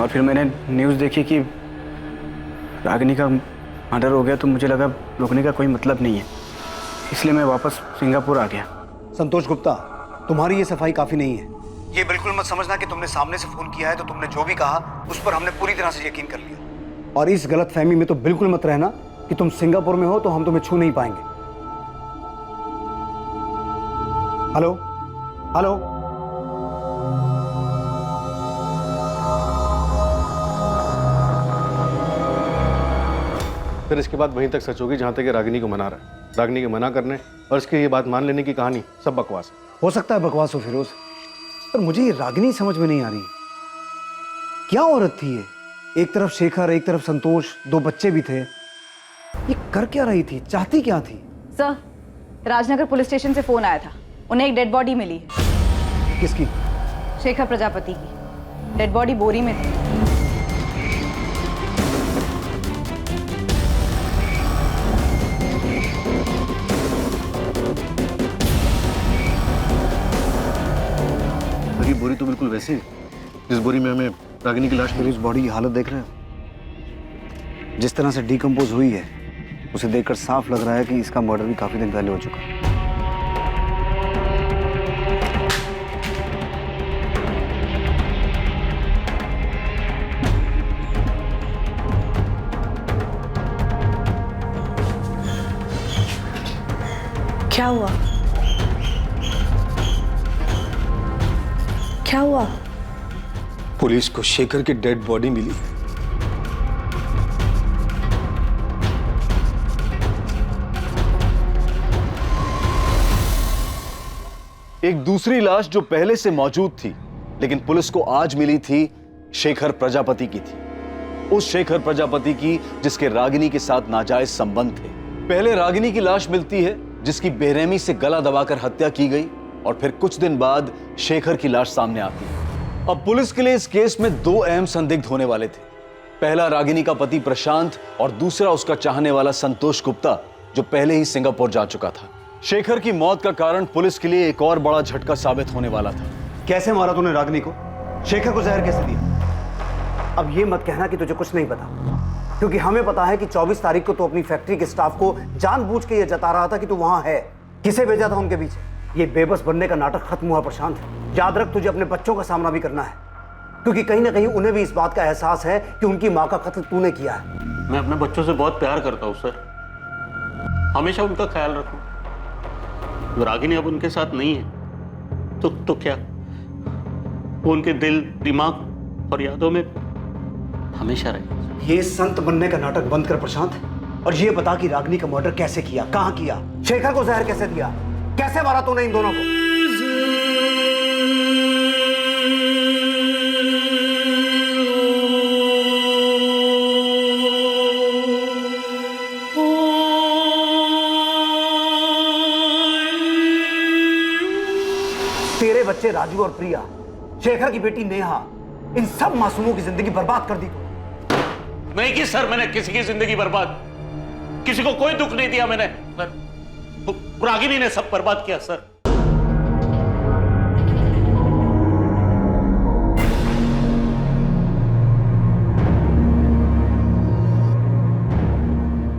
और फिर मैंने न्यूज़ देखी कि रागिनी का मर्डर हो गया, तो मुझे लगा रुकने का कोई मतलब नहीं है, इसलिए मैं वापस सिंगापुर आ गया। संतोष गुप्ता, तुम्हारी ये सफाई काफ़ी नहीं है। ये बिल्कुल मत समझना कि तुमने सामने से फ़ोन किया है तो तुमने जो भी कहा उस पर हमने पूरी तरह से यकीन कर लिया। और इस गलत फहमी में तो बिल्कुल मत रहना कि तुम सिंगापुर में हो तो हम तुम्हें छू नहीं पाएंगे। हेलो हेलो, फिर इसके बाद वहीं तक सच होगी जहां तक ये रागिनी को मना रहा है। रागिनी के मना करने और इसकी ये बात मान लेने की कहानी सब बकवास है। हो सकता है बकवास हो फिरोज, पर मुझे ये रागिनी समझ में नहीं आ रही। क्या औरत थी ये? एक तरफ शेखर, एक तरफ संतोष, 2 बच्चे भी थे। ये कर क्या रही थी? चाहती क्या थी? सर, राजनगर पुलिस स्टेशन से फोन आया था, उन्हें एक डेड बॉडी मिली है। किसकी? शेखर प्रजापति की। डेड बॉडी बोरी में थी। बोरी तो बिल्कुल वैसी जिस बोरी में हमें रागिनी की लाश मिली। इस बॉडी की हालत देख रहे हो? जिस तरह से डिकम्पोज हुई है, उसे देखकर साफ लग रहा है कि इसका मर्डर भी काफी दिन पहले हो चुका है। क्या हुआ? क्या हुआ? पुलिस को शेखर की डेड बॉडी मिली। एक दूसरी लाश जो पहले से मौजूद थी लेकिन पुलिस को आज मिली थी, शेखर प्रजापति की थी। उस शेखर प्रजापति की जिसके रागिनी के साथ नाजायज संबंध थे। पहले रागिनी की लाश मिलती है जिसकी बेरहमी से गला दबाकर हत्या की गई, और फिर कुछ दिन बाद शेखर की लाश सामने आती है। अब पुलिस के लिए इस केस में दो अहम संदिग्ध होने वाले थे। पहला रागिनी का पति प्रशांत और दूसरा उसका चाहने वाला संतोष गुप्ता, जो पहले ही सिंगापुर जा चुका था। शेखर की मौत का कारण पुलिस के लिए एक और बड़ा झटका साबित होने वाला था। कैसे मारा तूने रागिनी को? शेखर को जहर कैसे दिया? अब ये मत कहना कि तुझे कुछ नहीं पता, क्योंकि हमें पता है कि 24 तारीख को तू अपनी फैक्ट्री के स्टाफ को जानबूझ के ये जता रहा था कि तू वहां है। किसे भेजा था उनके पीछे? ये बेबस बनने का नाटक खत्म हुआ प्रशांत। याद रख, तुझे अपने बच्चों का सामना भी करना है, क्योंकि कहीं ना कहीं उन्हें भी इस बात का एहसास है कि उनकी माँ का कत्ल तूने किया है। मैं अपने बच्चों से बहुत प्यार करता हूँ सर, हमेशा उनका ख्याल रखूं। रागिनी अब उनके साथ नहीं है तो क्या, वो उनके दिल, दिमाग और यादों में हमेशा रहे। ये संत बनने का नाटक बंद कर प्रशांत, और ये बता कि रागिनी का मर्डर कैसे किया, कहां किया, शेखर को जहर कैसे दिया, कैसे मारा तूने इन दोनों को? तेरे बच्चे राजू और प्रिया, शेखर की बेटी नेहा, इन सब मासूमों की जिंदगी बर्बाद कर दी तू। नहीं की सर, मैंने किसी की जिंदगी बर्बाद, किसी को कोई दुख नहीं दिया मैंने सर। रागिनी ने सब बर्बाद किया सर।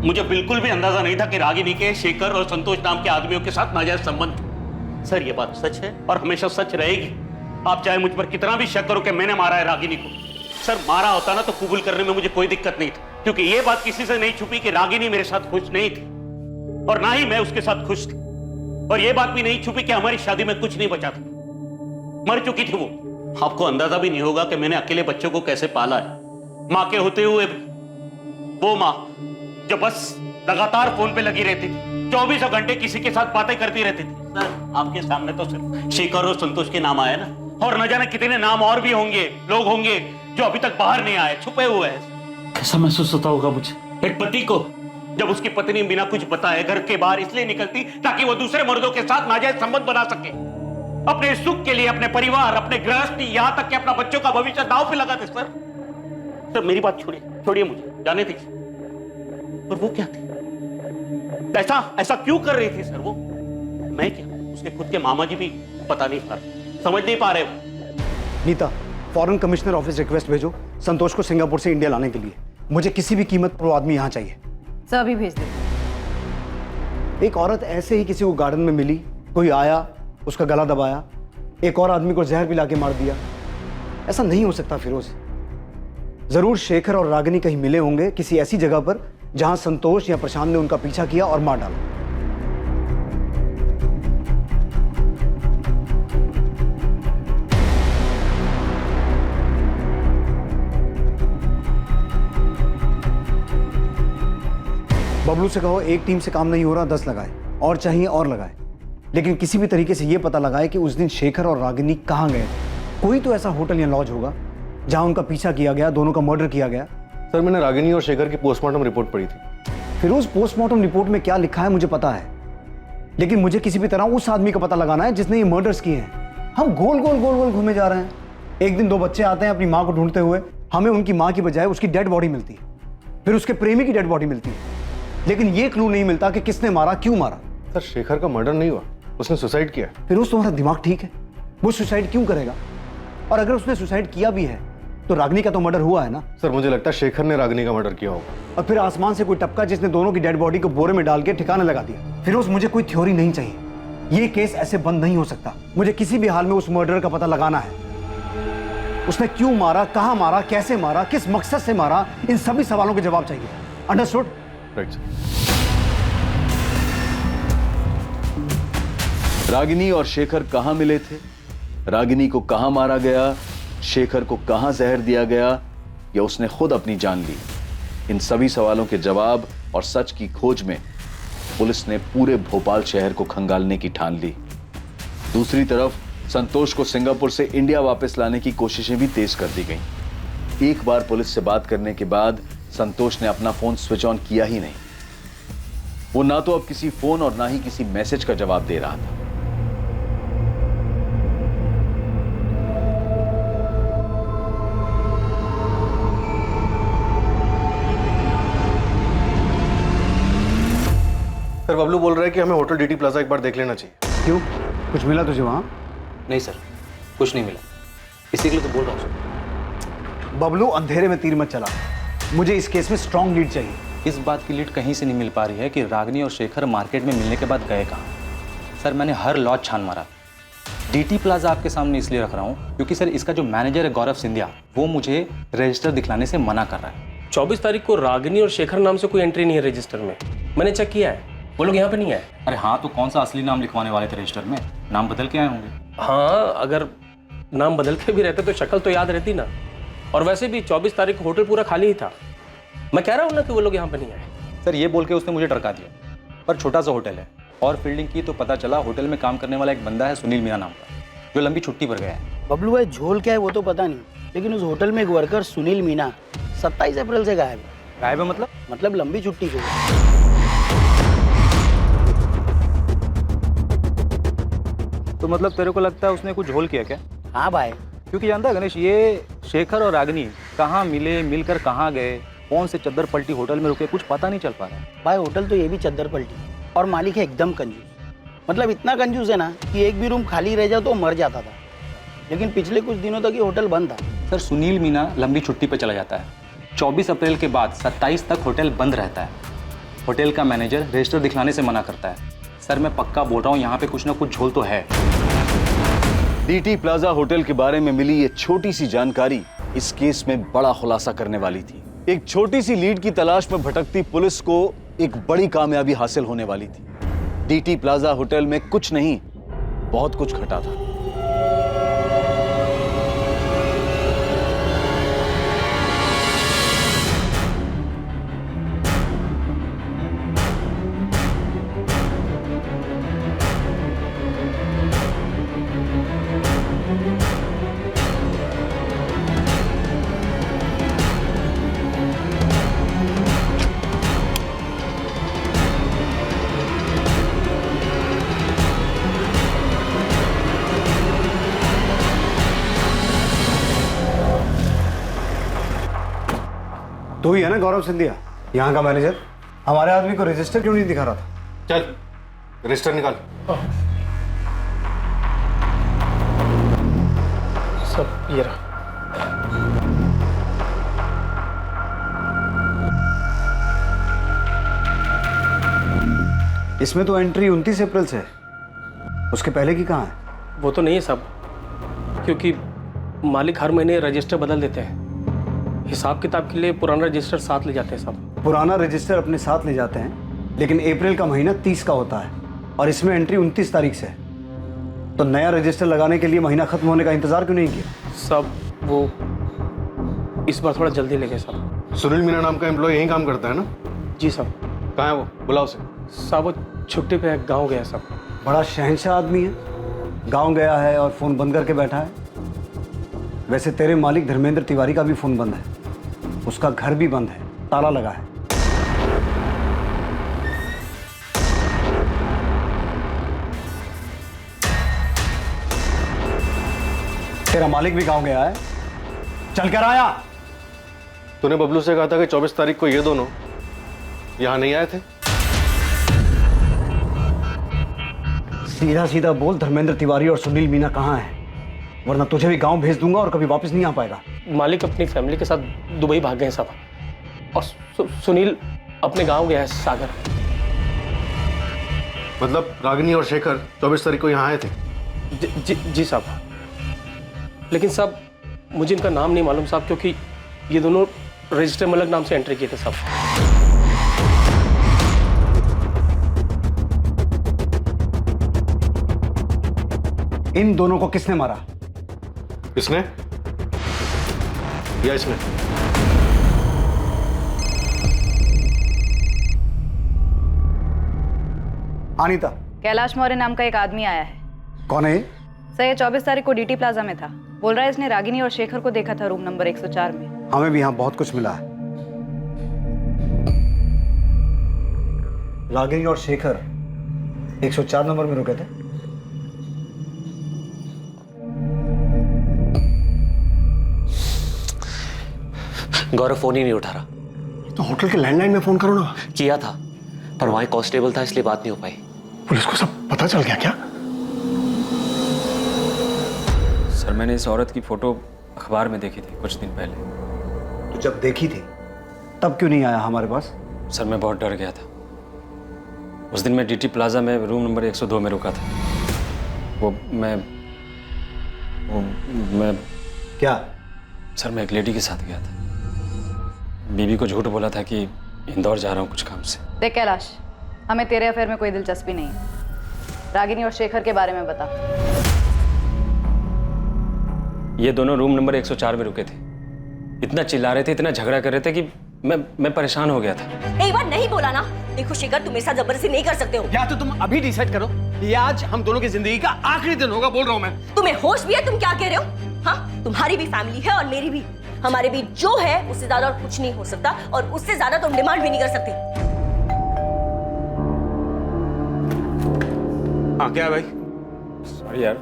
मुझे बिल्कुल भी अंदाजा नहीं था कि रागिनी के शेखर और संतोष नाम के आदमियों के साथ नाजायज संबंध थे। सर ये बात सच है और हमेशा सच रहेगी। आप चाहे मुझ पर कितना भी शक करो कि मैंने मारा है रागिनी को, सर मारा होता ना तो कबूल करने में मुझे कोई दिक्कत नहीं थी, क्योंकि ये बात किसी से नहीं छुपी कि रागिनी मेरे साथ खुश नहीं थी और ना ही मैं उसके साथ खुश थी। और ये बात भी नहीं छुपी कि हमारी शादी में कुछ नहीं बचा था, मर चुकी थी वो। आपको अंदाजा भी नहीं होगा कि मैंने अकेले बच्चों को कैसे पाला है। मां के होते हुए वो मां जो बस लगातार फोन पे लगी रहती थी, 24 घंटे किसी के साथ बातें करती रहती थी। सर आपके सामने तो सिर्फ शेखर और संतोष के नाम आए ना, और न जाने कितने नाम और भी होंगे, लोग होंगे जो अभी तक बाहर नहीं आए, छुपे हुए हैं। कैसा महसूस होता होगा मुझे एक पति को जब उसकी पत्नी बिना कुछ बताए घर के बाहर इसलिए निकलती ताकि वो दूसरे मर्दों के साथ नाजायज संबंध बना सके, अपने सुख के लिए, अपने परिवार, अपने गृहस्थी, यहां तक कि अपना बच्चों का भविष्य दांव पे लगाते। सर मेरी बात छोड़िए मुझे जाने दीजिए। पर वो क्या थी, ऐसा क्यों कर रही थी सर वो? मैं क्या, उसके खुद के मामा जी भी पता नहीं पा रहे, समझ नहीं पा रहे। Nita, foreign commissioner office request भेजो संतोष को सिंगापुर से इंडिया लाने के लिए। मुझे किसी भी कीमत पर वो आदमी यहाँ चाहिए। सर अभी भेज दे। एक औरत ऐसे ही किसी को गार्डन में मिली, कोई आया, उसका गला दबाया, एक और आदमी को जहर पिला के मार दिया। ऐसा नहीं हो सकता फिरोज। जरूर शेखर और रागिनी कहीं मिले होंगे किसी ऐसी जगह पर जहां संतोष या प्रशांत ने उनका पीछा किया और मार डाला। बबलू से कहो एक टीम से काम नहीं हो रहा, 10 लगाए, और चाहिए और लगाए, लेकिन किसी भी तरीके से यह पता लगाए कि उस दिन शेखर और रागिनी कहां गए थे। कोई तो ऐसा होटल या लॉज होगा जहां उनका पीछा किया गया, दोनों का मर्डर किया गया। सर मैंने रागिनी और शेखर की पोस्टमार्टम रिपोर्ट पढ़ी थी। फिरोज, पोस्टमार्टम रिपोर्ट में क्या लिखा है मुझे पता है, लेकिन मुझे किसी भी तरह उस आदमी का पता लगाना है जिसने ये मर्डर्स किए हैं। हम गोल गोल गोल गोल घूमे जा रहे हैं। एक दिन 2 बच्चे आते हैं अपनी माँ को ढूंढते हुए, हमें उनकी माँ की बजाय उसकी डेड बॉडी मिलती है, फिर उसके प्रेमी की डेड बॉडी मिलती है, लेकिन ये क्लू नहीं मिलता कि किसने मारा, क्यों मारा। सर शेखर का मर्डर नहीं हुआ, उसने सुसाइड किया। फिरोज, तुम्हारा दिमाग ठीक है? वो सुसाइड क्यों करेगा? और अगर उसने सुसाइड किया भी है तो रागिनी का तो मर्डर हुआ है ना। सर मुझे लगता है शेखर ने रागिनी का मर्डर किया होगा। और फिर आसमान से कोई टपका जिसने दोनों की डेड बॉडी को बोरे में डाल के ठिकाने लगा दिया। फिरोज, मुझे कोई थ्योरी नहीं चाहिए, ये केस ऐसे बंद नहीं हो सकता। मुझे किसी भी हाल में उस मर्डर का पता लगाना है। उसने क्यों मारा, कहां मारा, कैसे मारा, किस मकसद से मारा, इन सभी सवालों के जवाब चाहिए। अंडरस्टूड? Right sir. रागिनी और शेखर कहां मिले थे, रागिनी को कहां मारा गया, शेखर को कहां जहर दिया गया, या उसने खुद अपनी जान ली? इन सभी सवालों के जवाब और सच की खोज में पुलिस ने पूरे भोपाल शहर को खंगालने की ठान ली। दूसरी तरफ संतोष को सिंगापुर से इंडिया वापस लाने की कोशिशें भी तेज कर दी गईं। एक बार पुलिस से बात करने के बाद संतोष ने अपना फोन स्विच ऑन किया ही नहीं। वो ना तो अब किसी फोन और ना ही किसी मैसेज का जवाब दे रहा था। सर बबलू बोल रहा है कि हमें होटल डीटी प्लाजा एक बार देख लेना चाहिए। क्यों, कुछ मिला तुझे वहां? नहीं सर, कुछ नहीं मिला, इसी के लिए तो बोल रहा हूँ सर। बबलू, अंधेरे में तीर मत चला। मुझे इस केस में स्ट्रॉन्ग लीड चाहिए। इस बात की लीड कहीं से नहीं मिल पा रही है कि रागिनी और शेखर मार्केट में मिलने के बाद गए कहाँ। सर मैंने हर लॉट छान मारा। डीटी प्लाजा आपके सामने इसलिए रख रहा हूँ क्योंकि सर इसका जो मैनेजर है गौरव सिंधिया, वो मुझे रजिस्टर दिखलाने से मना कर रहा है। 24 तारीख को रागिनी और शेखर नाम से कोई एंट्री नहीं है रजिस्टर में, मैंने चेक किया है, वो लोग यहाँ पे नहीं आए। अरे हाँ, तो कौन सा असली नाम लिखवाने वाले थे रजिस्टर में? नाम बदल के आए होंगे। हाँ, अगर नाम बदल के भी रहते तो शक्ल तो याद रहती ना। और वैसे भी 24 तारीख को होटल पूरा खाली ही था। मैं कह रहा हूँ ना कि वो लोग यहाँ पे नहीं आए। सर ये बोल के उसने मुझे डरका दिया, पर छोटा सा होटल है और फील्डिंग की तो पता चला होटल में काम करने वाला एक बंदा है सुनील मीना नाम का, जो लंबी छुट्टी पर गया है। बबलू भाई झोल क्या है वो तो पता नहीं, लेकिन उस होटल में एक वर्कर सुनील मीना 27 अप्रैल से गायब है। गायब है मतलब लंबी छुट्टी पे। तो मतलब तेरे को लगता है उसने कुछ झोल किया क्या? हाँ भाई, क्योंकि जानता है गणेश, ये शेखर और रागिनी कहाँ मिले, मिलकर कहाँ गए, कौन से चद्दर पलटी होटल में रुके, कुछ पता नहीं चल पा रहा है। भाई होटल तो ये भी चद्दर पलटी और मालिक है एकदम कंजूस। मतलब इतना कंजूस है ना कि एक भी रूम खाली रह जाए तो मर जाता था। लेकिन पिछले कुछ दिनों तक ये होटल बंद था। सर सुनील मीना लंबी छुट्टी पर चला जाता है, 24 अप्रैल के बाद 27 तक होटल बंद रहता है। होटल का मैनेजर रजिस्टर दिखलाने से मना करता है। सर मैं पक्का बोल रहा हूँ यहाँ पे कुछ ना कुछ झोल तो है। डीटी प्लाजा होटल के बारे में मिली ये छोटी सी जानकारी इस केस में बड़ा खुलासा करने वाली थी। एक छोटी सी लीड की तलाश में भटकती पुलिस को एक बड़ी कामयाबी हासिल होने वाली थी। डीटी प्लाजा होटल में कुछ नहीं, बहुत कुछ घटा था। तो ही है ना गौरव सिंधिया, यहाँ का मैनेजर? हमारे आदमी को रजिस्टर क्यों नहीं दिखा रहा था? चल रजिस्टर निकाल। सब ये रहा। इसमें तो एंट्री 29 अप्रैल से है, उसके पहले की कहाँ है? वो तो नहीं है साहब, क्योंकि मालिक हर महीने रजिस्टर बदल देते हैं। हिसाब किताब के लिए पुराना रजिस्टर साथ ले जाते हैं साहब। पुराना रजिस्टर अपने साथ ले जाते हैं, लेकिन अप्रैल का महीना 30 का होता है और इसमें एंट्री 29 तारीख से है। तो नया रजिस्टर लगाने के लिए महीना खत्म होने का इंतजार क्यों नहीं किया? सब वो इस बार थोड़ा जल्दी ले गए साहब। सुनील मीना नाम का एम्प्लॉय यहीं काम करता है ना? जी साहब। कहाँ है वो? बुलाओ उसे। साहब वो छुट्टी पे है, गाँव गया साहब। बड़ा शहंशाह आदमी है, गाँव गया है और फ़ोन बंद करके बैठा है। वैसे तेरे मालिक धर्मेंद्र तिवारी का भी फ़ोन बंद है, उसका घर भी बंद है, ताला लगा है। तेरा मालिक भी गांव गया है, चल कर आया। तूने बबलू से कहा था कि 24 तारीख को ये दोनों यहां नहीं आए थे। सीधा सीधा बोल, धर्मेंद्र तिवारी और सुनील मीना कहाँ हैं, वरना तुझे भी गांव भेज दूंगा और कभी वापस नहीं आ पाएगा। मालिक अपनी फैमिली के साथ दुबई भाग गए साहब, और सुनील अपने गांव गया है सागर। मतलब रागिनी और शेखर 24 तारीख को यहाँ आए थे? जी साहब, लेकिन साहब मुझे इनका नाम नहीं मालूम साहब, क्योंकि ये दोनों रजिस्टर में अलग नाम से एंट्री किए थे साहब। इन दोनों को किसने मारा? इसने या इसने? अनीता। कैलाश मौर्य नाम का एक आदमी आया है। कौन है ये? सर ये 24 तारीख को डीटी प्लाजा में था। बोल रहा है इसने रागिनी और शेखर को देखा था रूम नंबर 104 में। हमें भी यहाँ बहुत कुछ मिला है। रागिनी और शेखर 104 नंबर में रुके थे। गौरव फोन ही नहीं उठा रहा। तो होटल के लैंडलाइन में फोन करो ना। किया था, पर वहां कांस्टेबल था इसलिए बात नहीं हो पाई। पुलिस को सब पता चल गया क्या? सर मैंने इस औरत की फोटो अखबार में देखी थी कुछ दिन पहले। तो जब देखी थी तब क्यों नहीं आया हमारे पास? सर मैं बहुत डर गया था। उस दिन मैं डीटी प्लाजा में रूम नंबर 102 में रुका था। मैं क्या? सर मैं एक लेडी के साथ गया था। बीबी को झूठ बोला था कि इंदौर जा रहा हूँ कुछ काम से। देख कैलाश, हमें तेरे अफेयर में कोई दिलचस्पी नहीं है। रागिनी और शेखर के बारे में बता। ये दोनों रूम नंबर 104 में रुके थे। इतना चिल्ला रहे थे, इतना झगड़ा कर रहे थे कि मैं परेशान हो गया था। एक बार नहीं बोला ना। देखो शेखर, तुम मेरे साथ जबरदस्ती नहीं कर सकते हो। या तो तुम अभी डिसाइड करो ये आज हम दोनों की जिंदगी का आखिरी दिन होगा। बोल रहा हूँ मैं। तुम्हें होश भी है? तुम क्या कह रहे हो? हाँ, तुम्हारी भी फैमिली है और मेरी भी। हमारे बीच जो है उससे ज्यादा और कुछ नहीं हो सकता, और उससे ज्यादा तुम डिमांड भी नहीं कर सकते। हाँ क्या भाई? सॉरी यार,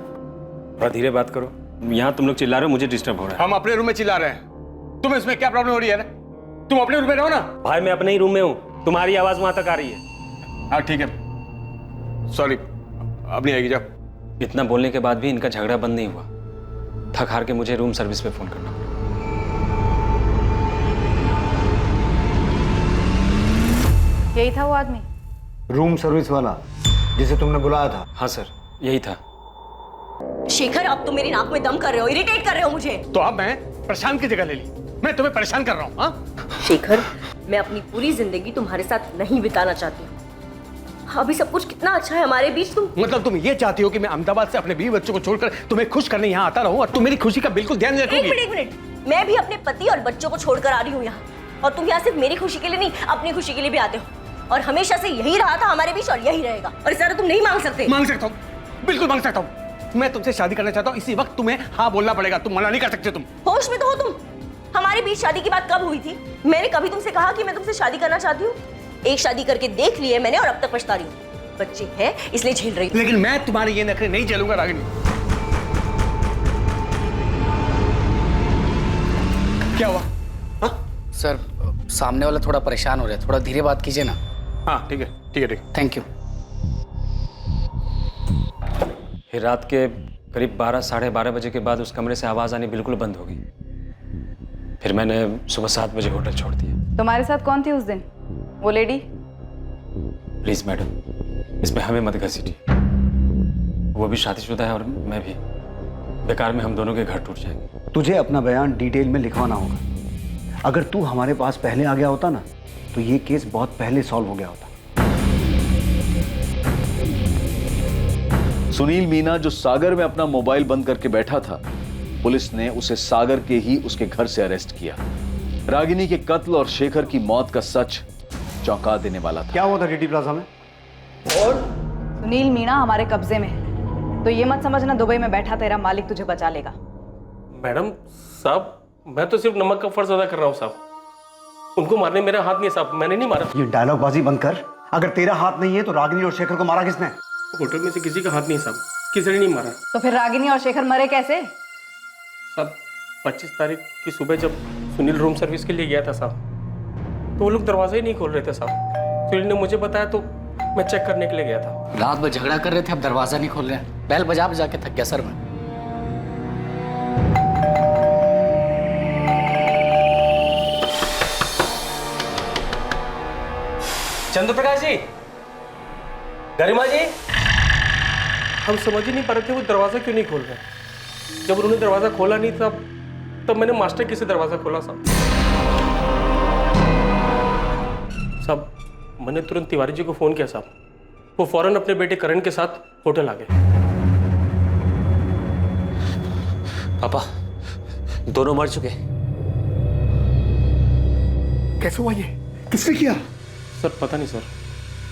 थोड़ा धीरे बात करो। यहाँ तुम लोग चिल्ला रहे हो, मुझे डिस्टर्ब हो रहा है। हम अपने रूम में चिल्ला रहे हैं, तुम्हें इसमें क्या प्रॉब्लम हो रही है? तुम अपने रूम में रहो ना। भाई मैं अपने ही रूम में हूँ, तुम्हारी आवाज वहां तक आ रही है। हाँ ठीक है, सॉरी, अब नहीं आएगी। जाओ। इतना बोलने के बाद भी इनका झगड़ा बंद नहीं हुआ। थक हार के मुझे रूम सर्विस पे फोन करना पड़ा। यही था वो आदमी? रूम सर्विस वाला जिसे तुमने बुलाया था? हाँ सर, यही था। शेखर, अब तुम मेरी नाक में दम कर रहे हो, इरिटेट कर रहे हो मुझे। तो अब मैं प्रशांत की जगह ले ली। मैं तुम्हें परेशान कर रहा हूँ। हाँ शेखर, मैं अपनी पूरी जिंदगी तुम्हारे साथ नहीं बिताना चाहती हूँ। अभी सब कुछ कितना अच्छा है हमारे बीच। तुम मतलब तुम ये चाहती हो कि मैं अहमदाबाद से अपने 20 बच्चों को छोड़कर तुम्हें खुश करने यहाँ आता रहूं और तुम मेरी खुशी का बिल्कुल ध्यान नहीं रखोगी? एक मिनट, मैं भी अपने पति और बच्चों को छोड़कर आ रही हूँ यहाँ, और तुम यहाँ सिर्फ मेरी खुशी के लिए नहीं, अपनी खुशी के लिए भी आते हो। और हमेशा से यही रहा था हमारे बीच और यही रहेगा। और इस तरह तुम नहीं मांग सकते। मांग सकता हूँ, बिल्कुल मांग सकता हूँ। मैं तुमसे शादी करना चाहता हूँ, इसी वक्त तुम्हें हाँ बोलना पड़ेगा। तुम मना नहीं कर सकते। तुम होश में तो हो तुम? हमारे बीच शादी की बात कब हुई थी? मैंने कभी तुमसे कहा कि मैं तुमसे शादी करना चाहती हूँ? एक शादी करके देख ली है मैंने और अब तक पछता रही हूँ। बच्चे हैं इसलिए झेल रही हूँ। लेकिन मैं तुम्हारे ये नखरे नहीं झेलूंगा रागिनी। क्या हुआ? सर सामने वाला थोड़ा परेशान हो रहा है, थोड़ा धीरे बात कीजिए ना। हाँ ठीक है ठीक है ठीक है। Thank you. फिर रात के करीब 12 साढ़े 12 बजे के बाद उस कमरे से आवाज आनी बिल्कुल बंद हो गई। फिर मैंने सुबह 7 बजे होटल छोड़ दिया। तुम्हारे साथ कौन थी उस दिन? वो लेडी? प्लीज मैडम, इसमें हमें मत घसीटिए। वो भी शादीशुदा है और मैं भी। बेकार में हम दोनों के घर टूट जाएंगे। तुझे अपना बयान डिटेल में लिखवाना होगा। अगर तू हमारे पास पहले आ गया होता ना, तो ये केस बहुत पहले सॉल्व हो गया होता। सुनील मीना जो सागर में अपना मोबाइल बंद करके बैठा था, पुलिस ने उसे सागर के ही उसके घर से अरेस्ट किया। रागिनी के कत्ल और शेखर की मौत का सच चौंका देने वाला था। क्या हुआ था डीटी प्लाजा में? और सुनील मीणा हमारे कब्जे में है, तो ये मत समझना दुबई में बैठा तेरा मालिक तुझे बचा लेगा। मैडम साहब, मैं तो सिर्फ नमक का फर्ज अदा कर रहा हूँ साहब। उनको मारने मेरा हाथ नहीं है साहब, मैंने नहीं मारा। ये डायलॉग बाजी बंद कर। अगर तेरा हाथ नहीं है तो रागिनी और शेखर को मारा किसने? होटल में से किसी का हाथ नहीं साहब, किसी ने नहीं मारा। तो फिर रागिनी और शेखर मरे कैसे? साहब 25 तारीख की सुबह जब सुनील रूम सर्विस के लिए गया था साहब, तो वो लोग दरवाजा ही नहीं खोल रहे थे साहब। सुनील ने मुझे बताया तो मैं चेक करने के लिए गया था। रात भर झगड़ा कर रहे थे, अब दरवाजा नहीं खोल रहे हैं। बैल बजा बजा के थक गया सर मैं। चंद्रप्रकाश जी, गरिमा जी, हम समझ ही नहीं पा रहे थे वो दरवाजा क्यों नहीं खोल रहे। जब उन्होंने दरवाजा खोला नहीं तब मैंने मास्टर की से दरवाजा खोला साहब। साहब मैंने तुरंत तिवारी जी को फोन किया साहब, वो फौरन अपने बेटे करण के साथ होटल आ गए। पापा दोनों मर चुके। कैसे हुआ ये? किसने किया? सर पता नहीं सर।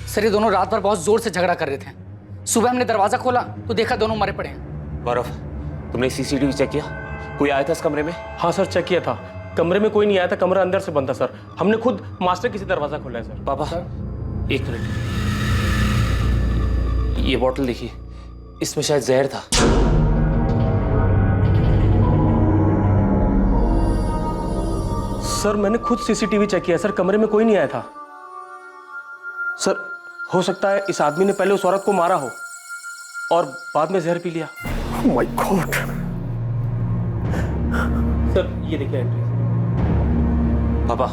सर ये दोनों रात भर बहुत जोर से झगड़ा कर रहे थे। सुबह हमने दरवाजा खोला तो देखा दोनों मरे पड़े हैं। गौरव, तुमने सीसीटीवी चेक किया? कोई आया था इस कमरे में? हाँ सर, चेक किया था। कमरे में कोई नहीं आया था, कमरा अंदर से बंद था सर। हमने खुद मास्टर की से दरवाजा खोला है सर। पापा एक मिनट, ये बॉटल देखिए, इसमें शायद जहर था। सर मैंने खुद सीसीटीवी चेक किया सर, कमरे में कोई नहीं आया था। सर हो सकता है इस आदमी ने पहले उस औरत को मारा हो और बाद में जहर पी लिया। Oh my God! सर ये देखिए एंट्री। पापा,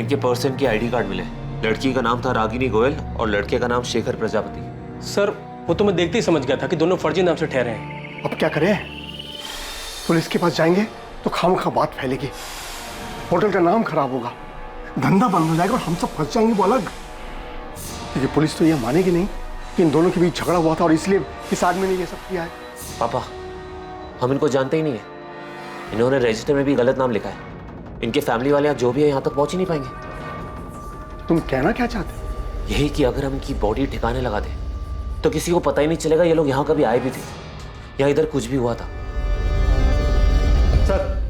इनके पर्सन की आईडी कार्ड मिले। लड़की का नाम था रागिनी गोयल और लड़के का नाम शेखर प्रजापति। सर वो तो मैं देखते ही समझ गया था कि दोनों फर्जी नाम से ठहरे हैं। अब क्या करें? पुलिस के पास जाएंगे तो खामखा बात फैलेगी, होटल का नाम खराब होगा, धंधा बंद हो जाएगा और हम सब फंस जाएंगे वो अलग। क्योंकि पुलिस तो ये मानेगी नहीं कि इन दोनों के बीच झगड़ा हुआ था और इसलिए इस आदमी ने ये सब किया है। पापा, हम इनको जानते ही नहीं है। इन्होंने रजिस्टर में भी गलत नाम लिखा है। इनके फैमिली वाले जो भी है यहाँ तक पहुंच ही नहीं पाएंगे। तुम कहना क्या चाहते? यही कि अगर हम इनकी बॉडी ठिकाने लगा दें तो किसी को पता ही नहीं चलेगा ये लोग यहाँ कभी आए भी थे या इधर कुछ भी हुआ था। सर,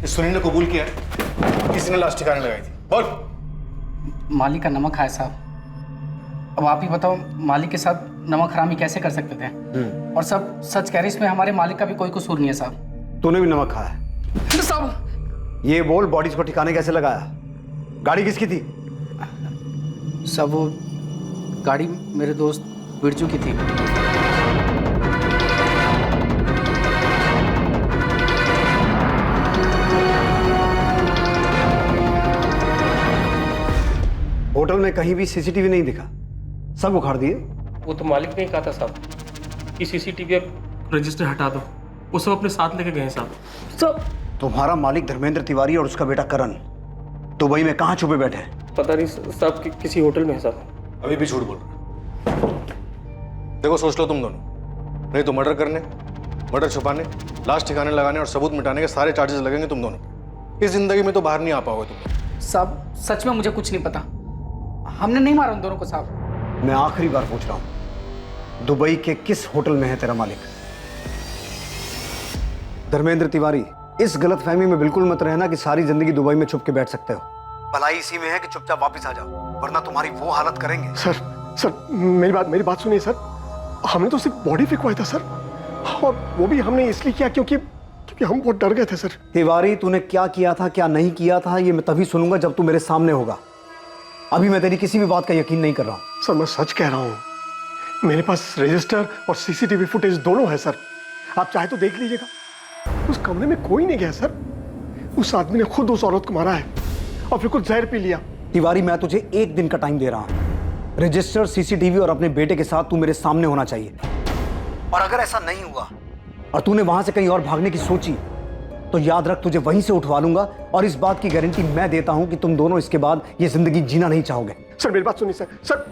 इस सुनील ने कबूल किया है किसी ने लाश ठिकाने लगाई थी। बोल। मालिक का नमक खाया साहब। अब आप ही बताओ, मालिक के साथ नमक हरामी कैसे कर सकते थे? और सब सच कह रहे, इसमें हमारे मालिक का भी कोई कसूर नहीं है साहब। तूने भी नमक खाया है साहब? ये बोल, बॉडीज को ठिकाने कैसे लगाया? गाड़ी किसकी थी? सब वो गाड़ी मेरे दोस्त बिरजू की थी। होटल में कहीं भी सीसीटीवी नहीं दिखा, सब उखाड़ दिए। वो तो मालिक ने ही कहा था साहब कि सीसीटीवी रजिस्टर हटा दो। वो सब अपने साथ लेके गए साहब। तुम्हारा मालिक धर्मेंद्र तिवारी और उसका बेटा करण दुबई में कहाँ छुपे बैठे हैं? पता नहीं साहब, किसी होटल में है साहब। अभी भी झूठ बोल रहे। देखो सोच लो तुम दोनों, नहीं तो मर्डर करने, मर्डर छुपाने, लाश ठिकाने लगाने और सबूत मिटाने के सारे चार्जेस लगेंगे तुम दोनों। इस जिंदगी में तो बाहर नहीं आ पाओगे तुम। साहब सच में मुझे कुछ नहीं पता, हमने नहीं मारा उन दोनों को साहब। मैं आखिरी बार पूछ रहा हूं, दुबई के किस होटल में है तेरा मालिक? धर्मेंद्र तिवारी, इस गलतफहमी में बिल्कुल मत रहना कि सारी जिंदगी दुबई में छुप के बैठ सकते हो। भलाई इसी में है कि चुपचाप वापस आ जाओ, वरना तुम्हारी वो हालत करेंगे। सर मेरी बात सुनिए सर। हमने तो सिर्फ बॉडी फेंकवाया था सर, और वो भी हमने इसलिए किया क्योंकि हम बहुत डर गए थे सर। तिवारी, तूने क्या किया था क्या नहीं किया था ये मैं तभी सुनूंगा जब तू मेरे सामने होगा। अभी मैं तेरी किसी भी बात का यकीन नहीं कर रहा हूं। सर मैं सच कह रहा हूं, मेरे पास रजिस्टर और सीसीटीवी फुटेज दोनों है सर। आप चाहे तो देख लीजिएगा। उस कमरे में कोई नहीं गया सर। उस आदमी ने खुद उस औरत को मारा है और फिर कुछ जहर पी लिया। तिवारी, मैं तुझे 1 दिन का टाइम दे रहा हूं। रजिस्टर, सीसीटीवी और अपने बेटे के साथ तू मेरे सामने होना चाहिए। और अगर ऐसा नहीं हुआ और तूने वहां से कहीं और भागने की सोची तो याद रख, तुझे वहीं से उठवा लूंगा। और इस बात की गारंटी मैं देता हूं कि तुम दोनों इसके बाद ये जिंदगी जीना नहीं चाहोगे। सर मेरी बात सुनिए सर।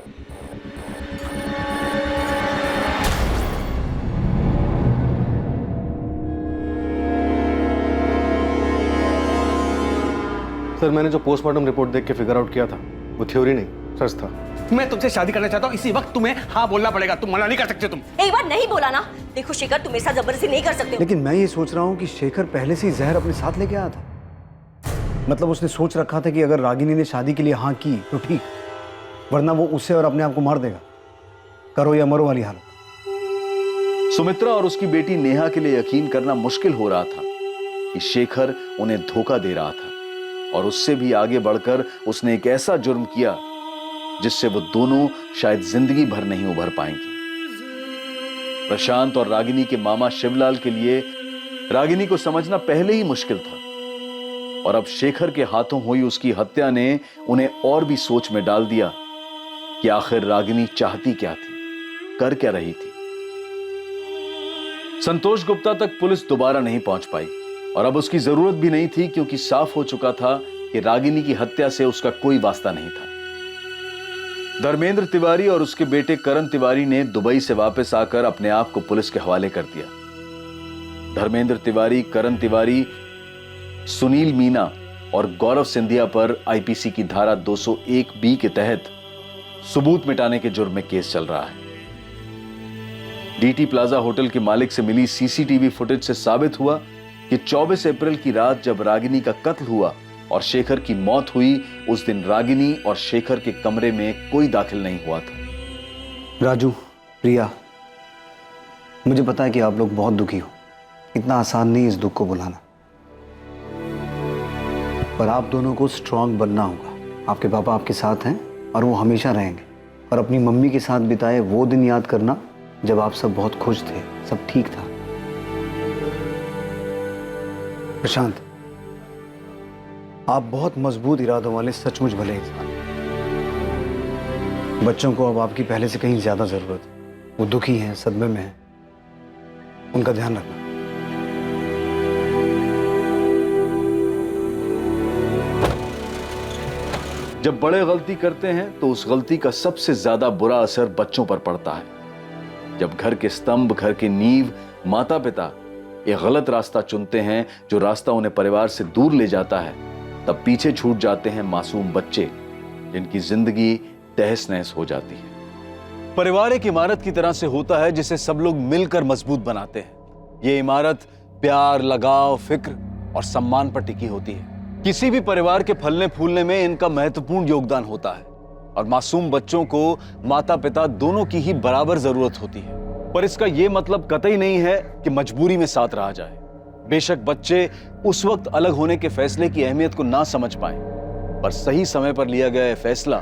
सर मैंने जो पोस्टमार्टम रिपोर्ट देख के फिगर आउट किया था वो थ्योरी नहीं, सच था। मैं तुमसे शादी करना चाहता हूँ, इसी वक्त तुम्हें हाँ बोलना पड़ेगा, तुम मना नहीं कर सकते। तुम एक बार नहीं बोला ना। देखो शेखर, तुम मेरे साथ जबरदस्ती नहीं कर सकते हो। लेकिन मैं ये सोच रहा हूं कि शेखर पहले से ही जहर अपने साथ लेके आया था। मतलब उसने सोच रखा था कि अगर रागिनी ने शादी के लिए हाँ की तो ठीक, वरना वो उसे और अपने आप को मार देगा। करो या मरो वाली हालत। सुमित्रा और उसकी बेटी नेहा के लिए यकीन करना मुश्किल हो रहा था कि शेखर उन्हें धोखा दे रहा था, और उससे भी आगे बढ़कर उसने एक ऐसा जुर्म किया जिससे वो दोनों शायद जिंदगी भर नहीं उभर पाएंगे। प्रशांत और रागिनी के मामा शिवलाल के लिए रागिनी को समझना पहले ही मुश्किल था, और अब शेखर के हाथों हुई उसकी हत्या ने उन्हें और भी सोच में डाल दिया कि आखिर रागिनी चाहती क्या थी, कर क्या रही थी। संतोष गुप्ता तक पुलिस दोबारा नहीं पहुंच पाई, और अब उसकी जरूरत भी नहीं थी क्योंकि साफ हो चुका था कि रागिनी की हत्या से उसका कोई वास्ता नहीं था। धर्मेंद्र तिवारी और उसके बेटे करण तिवारी ने दुबई से वापस आकर अपने आप को पुलिस के हवाले कर दिया। धर्मेंद्र तिवारी, करण तिवारी, सुनील मीना और गौरव सिंधिया पर आईपीसी की धारा 201 बी के तहत सबूत मिटाने के जुर्म में केस चल रहा है। डीटी प्लाजा होटल के मालिक से मिली सीसीटीवी फुटेज से साबित हुआ कि 24 अप्रैल की रात जब रागिनी का कत्ल हुआ और शेखर की मौत हुई, उस दिन रागिनी और शेखर के कमरे में कोई दाखिल नहीं हुआ था। राजू, प्रिया, मुझे पता है कि आप लोग बहुत दुखी हो। इतना आसान नहीं इस दुख को बुलाना, पर आप दोनों को स्ट्रांग बनना होगा। आपके पापा आपके साथ हैं और वो हमेशा रहेंगे। और अपनी मम्मी के साथ बिताए वो दिन याद करना जब आप सब बहुत खुश थे, सब ठीक था। प्रशांत, आप बहुत मजबूत इरादों वाले सचमुच भले इंसान। बच्चों को अब आपकी पहले से कहीं ज्यादा जरूरत है। वो दुखी हैं, सदमे में हैं, उनका ध्यान रखना। जब बड़े गलती करते हैं तो उस गलती का सबसे ज्यादा बुरा असर बच्चों पर पड़ता है। जब घर के स्तंभ, घर की नींव, माता पिता एक गलत रास्ता चुनते हैं, जो रास्ता उन्हें परिवार से दूर ले जाता है, तब पीछे छूट जाते हैं मासूम बच्चे, जिनकी जिंदगी तहस नहस हो जाती है। परिवार एक इमारत की तरह से होता है जिसे सब लोग मिलकर मजबूत बनाते हैं। ये इमारत प्यार, लगाव, फिक्र और सम्मान पर टिकी होती है। किसी भी परिवार के फलने फूलने में इनका महत्वपूर्ण योगदान होता है और मासूम बच्चों को माता पिता दोनों की ही बराबर जरूरत होती है। पर इसका यह मतलब कतई नहीं है कि मजबूरी में साथ रहा जाए। बेशक बच्चे उस वक्त अलग होने के फैसले की अहमियत को ना समझ पाए, पर सही समय पर लिया गया फैसला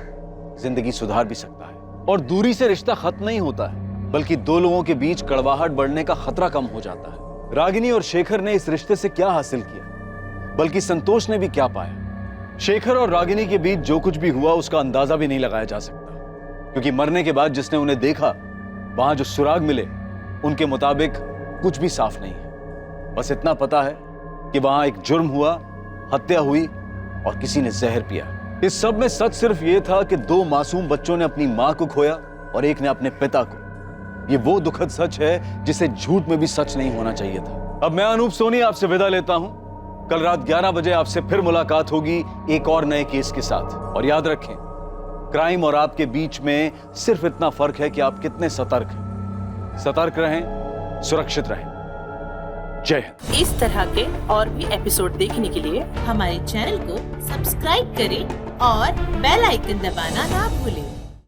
जिंदगी सुधार भी सकता है। और दूरी से रिश्ता खत्म नहीं होता है, बल्कि दो लोगों के बीच कड़वाहट बढ़ने का खतरा कम हो जाता है। रागिनी और शेखर ने इस रिश्ते से क्या हासिल किया, बल्कि संतोष ने भी क्या पाया। शेखर और रागिनी के बीच जो कुछ भी हुआ उसका अंदाजा भी नहीं लगाया जा सकता, क्योंकि मरने के बाद जिसने उन्हें देखा, वहां जो सुराग मिले, उनके मुताबिक कुछ भी साफ नहीं है। बस इतना पता है कि वहां एक जुर्म हुआ, हत्या हुई और किसी ने जहर पिया। इस सब में सच सिर्फ यह था कि दो मासूम बच्चों ने अपनी मां को खोया और एक ने अपने पिता को। ये वो दुखद सच है जिसे झूठ में भी सच नहीं होना चाहिए था। अब मैं अनूप सोनी आपसे विदा लेता हूं। कल रात 11 बजे आपसे फिर मुलाकात होगी एक और नए केस के साथ। और याद रखें, क्राइम और आपके बीच में सिर्फ इतना फर्क है कि आप कितने सतर्क हैं। सतर्क रहें, सुरक्षित रहें। जय हिंद। इस तरह के और भी एपिसोड देखने के लिए हमारे चैनल को सब्सक्राइब करें और बेल आइकन दबाना ना भूलें।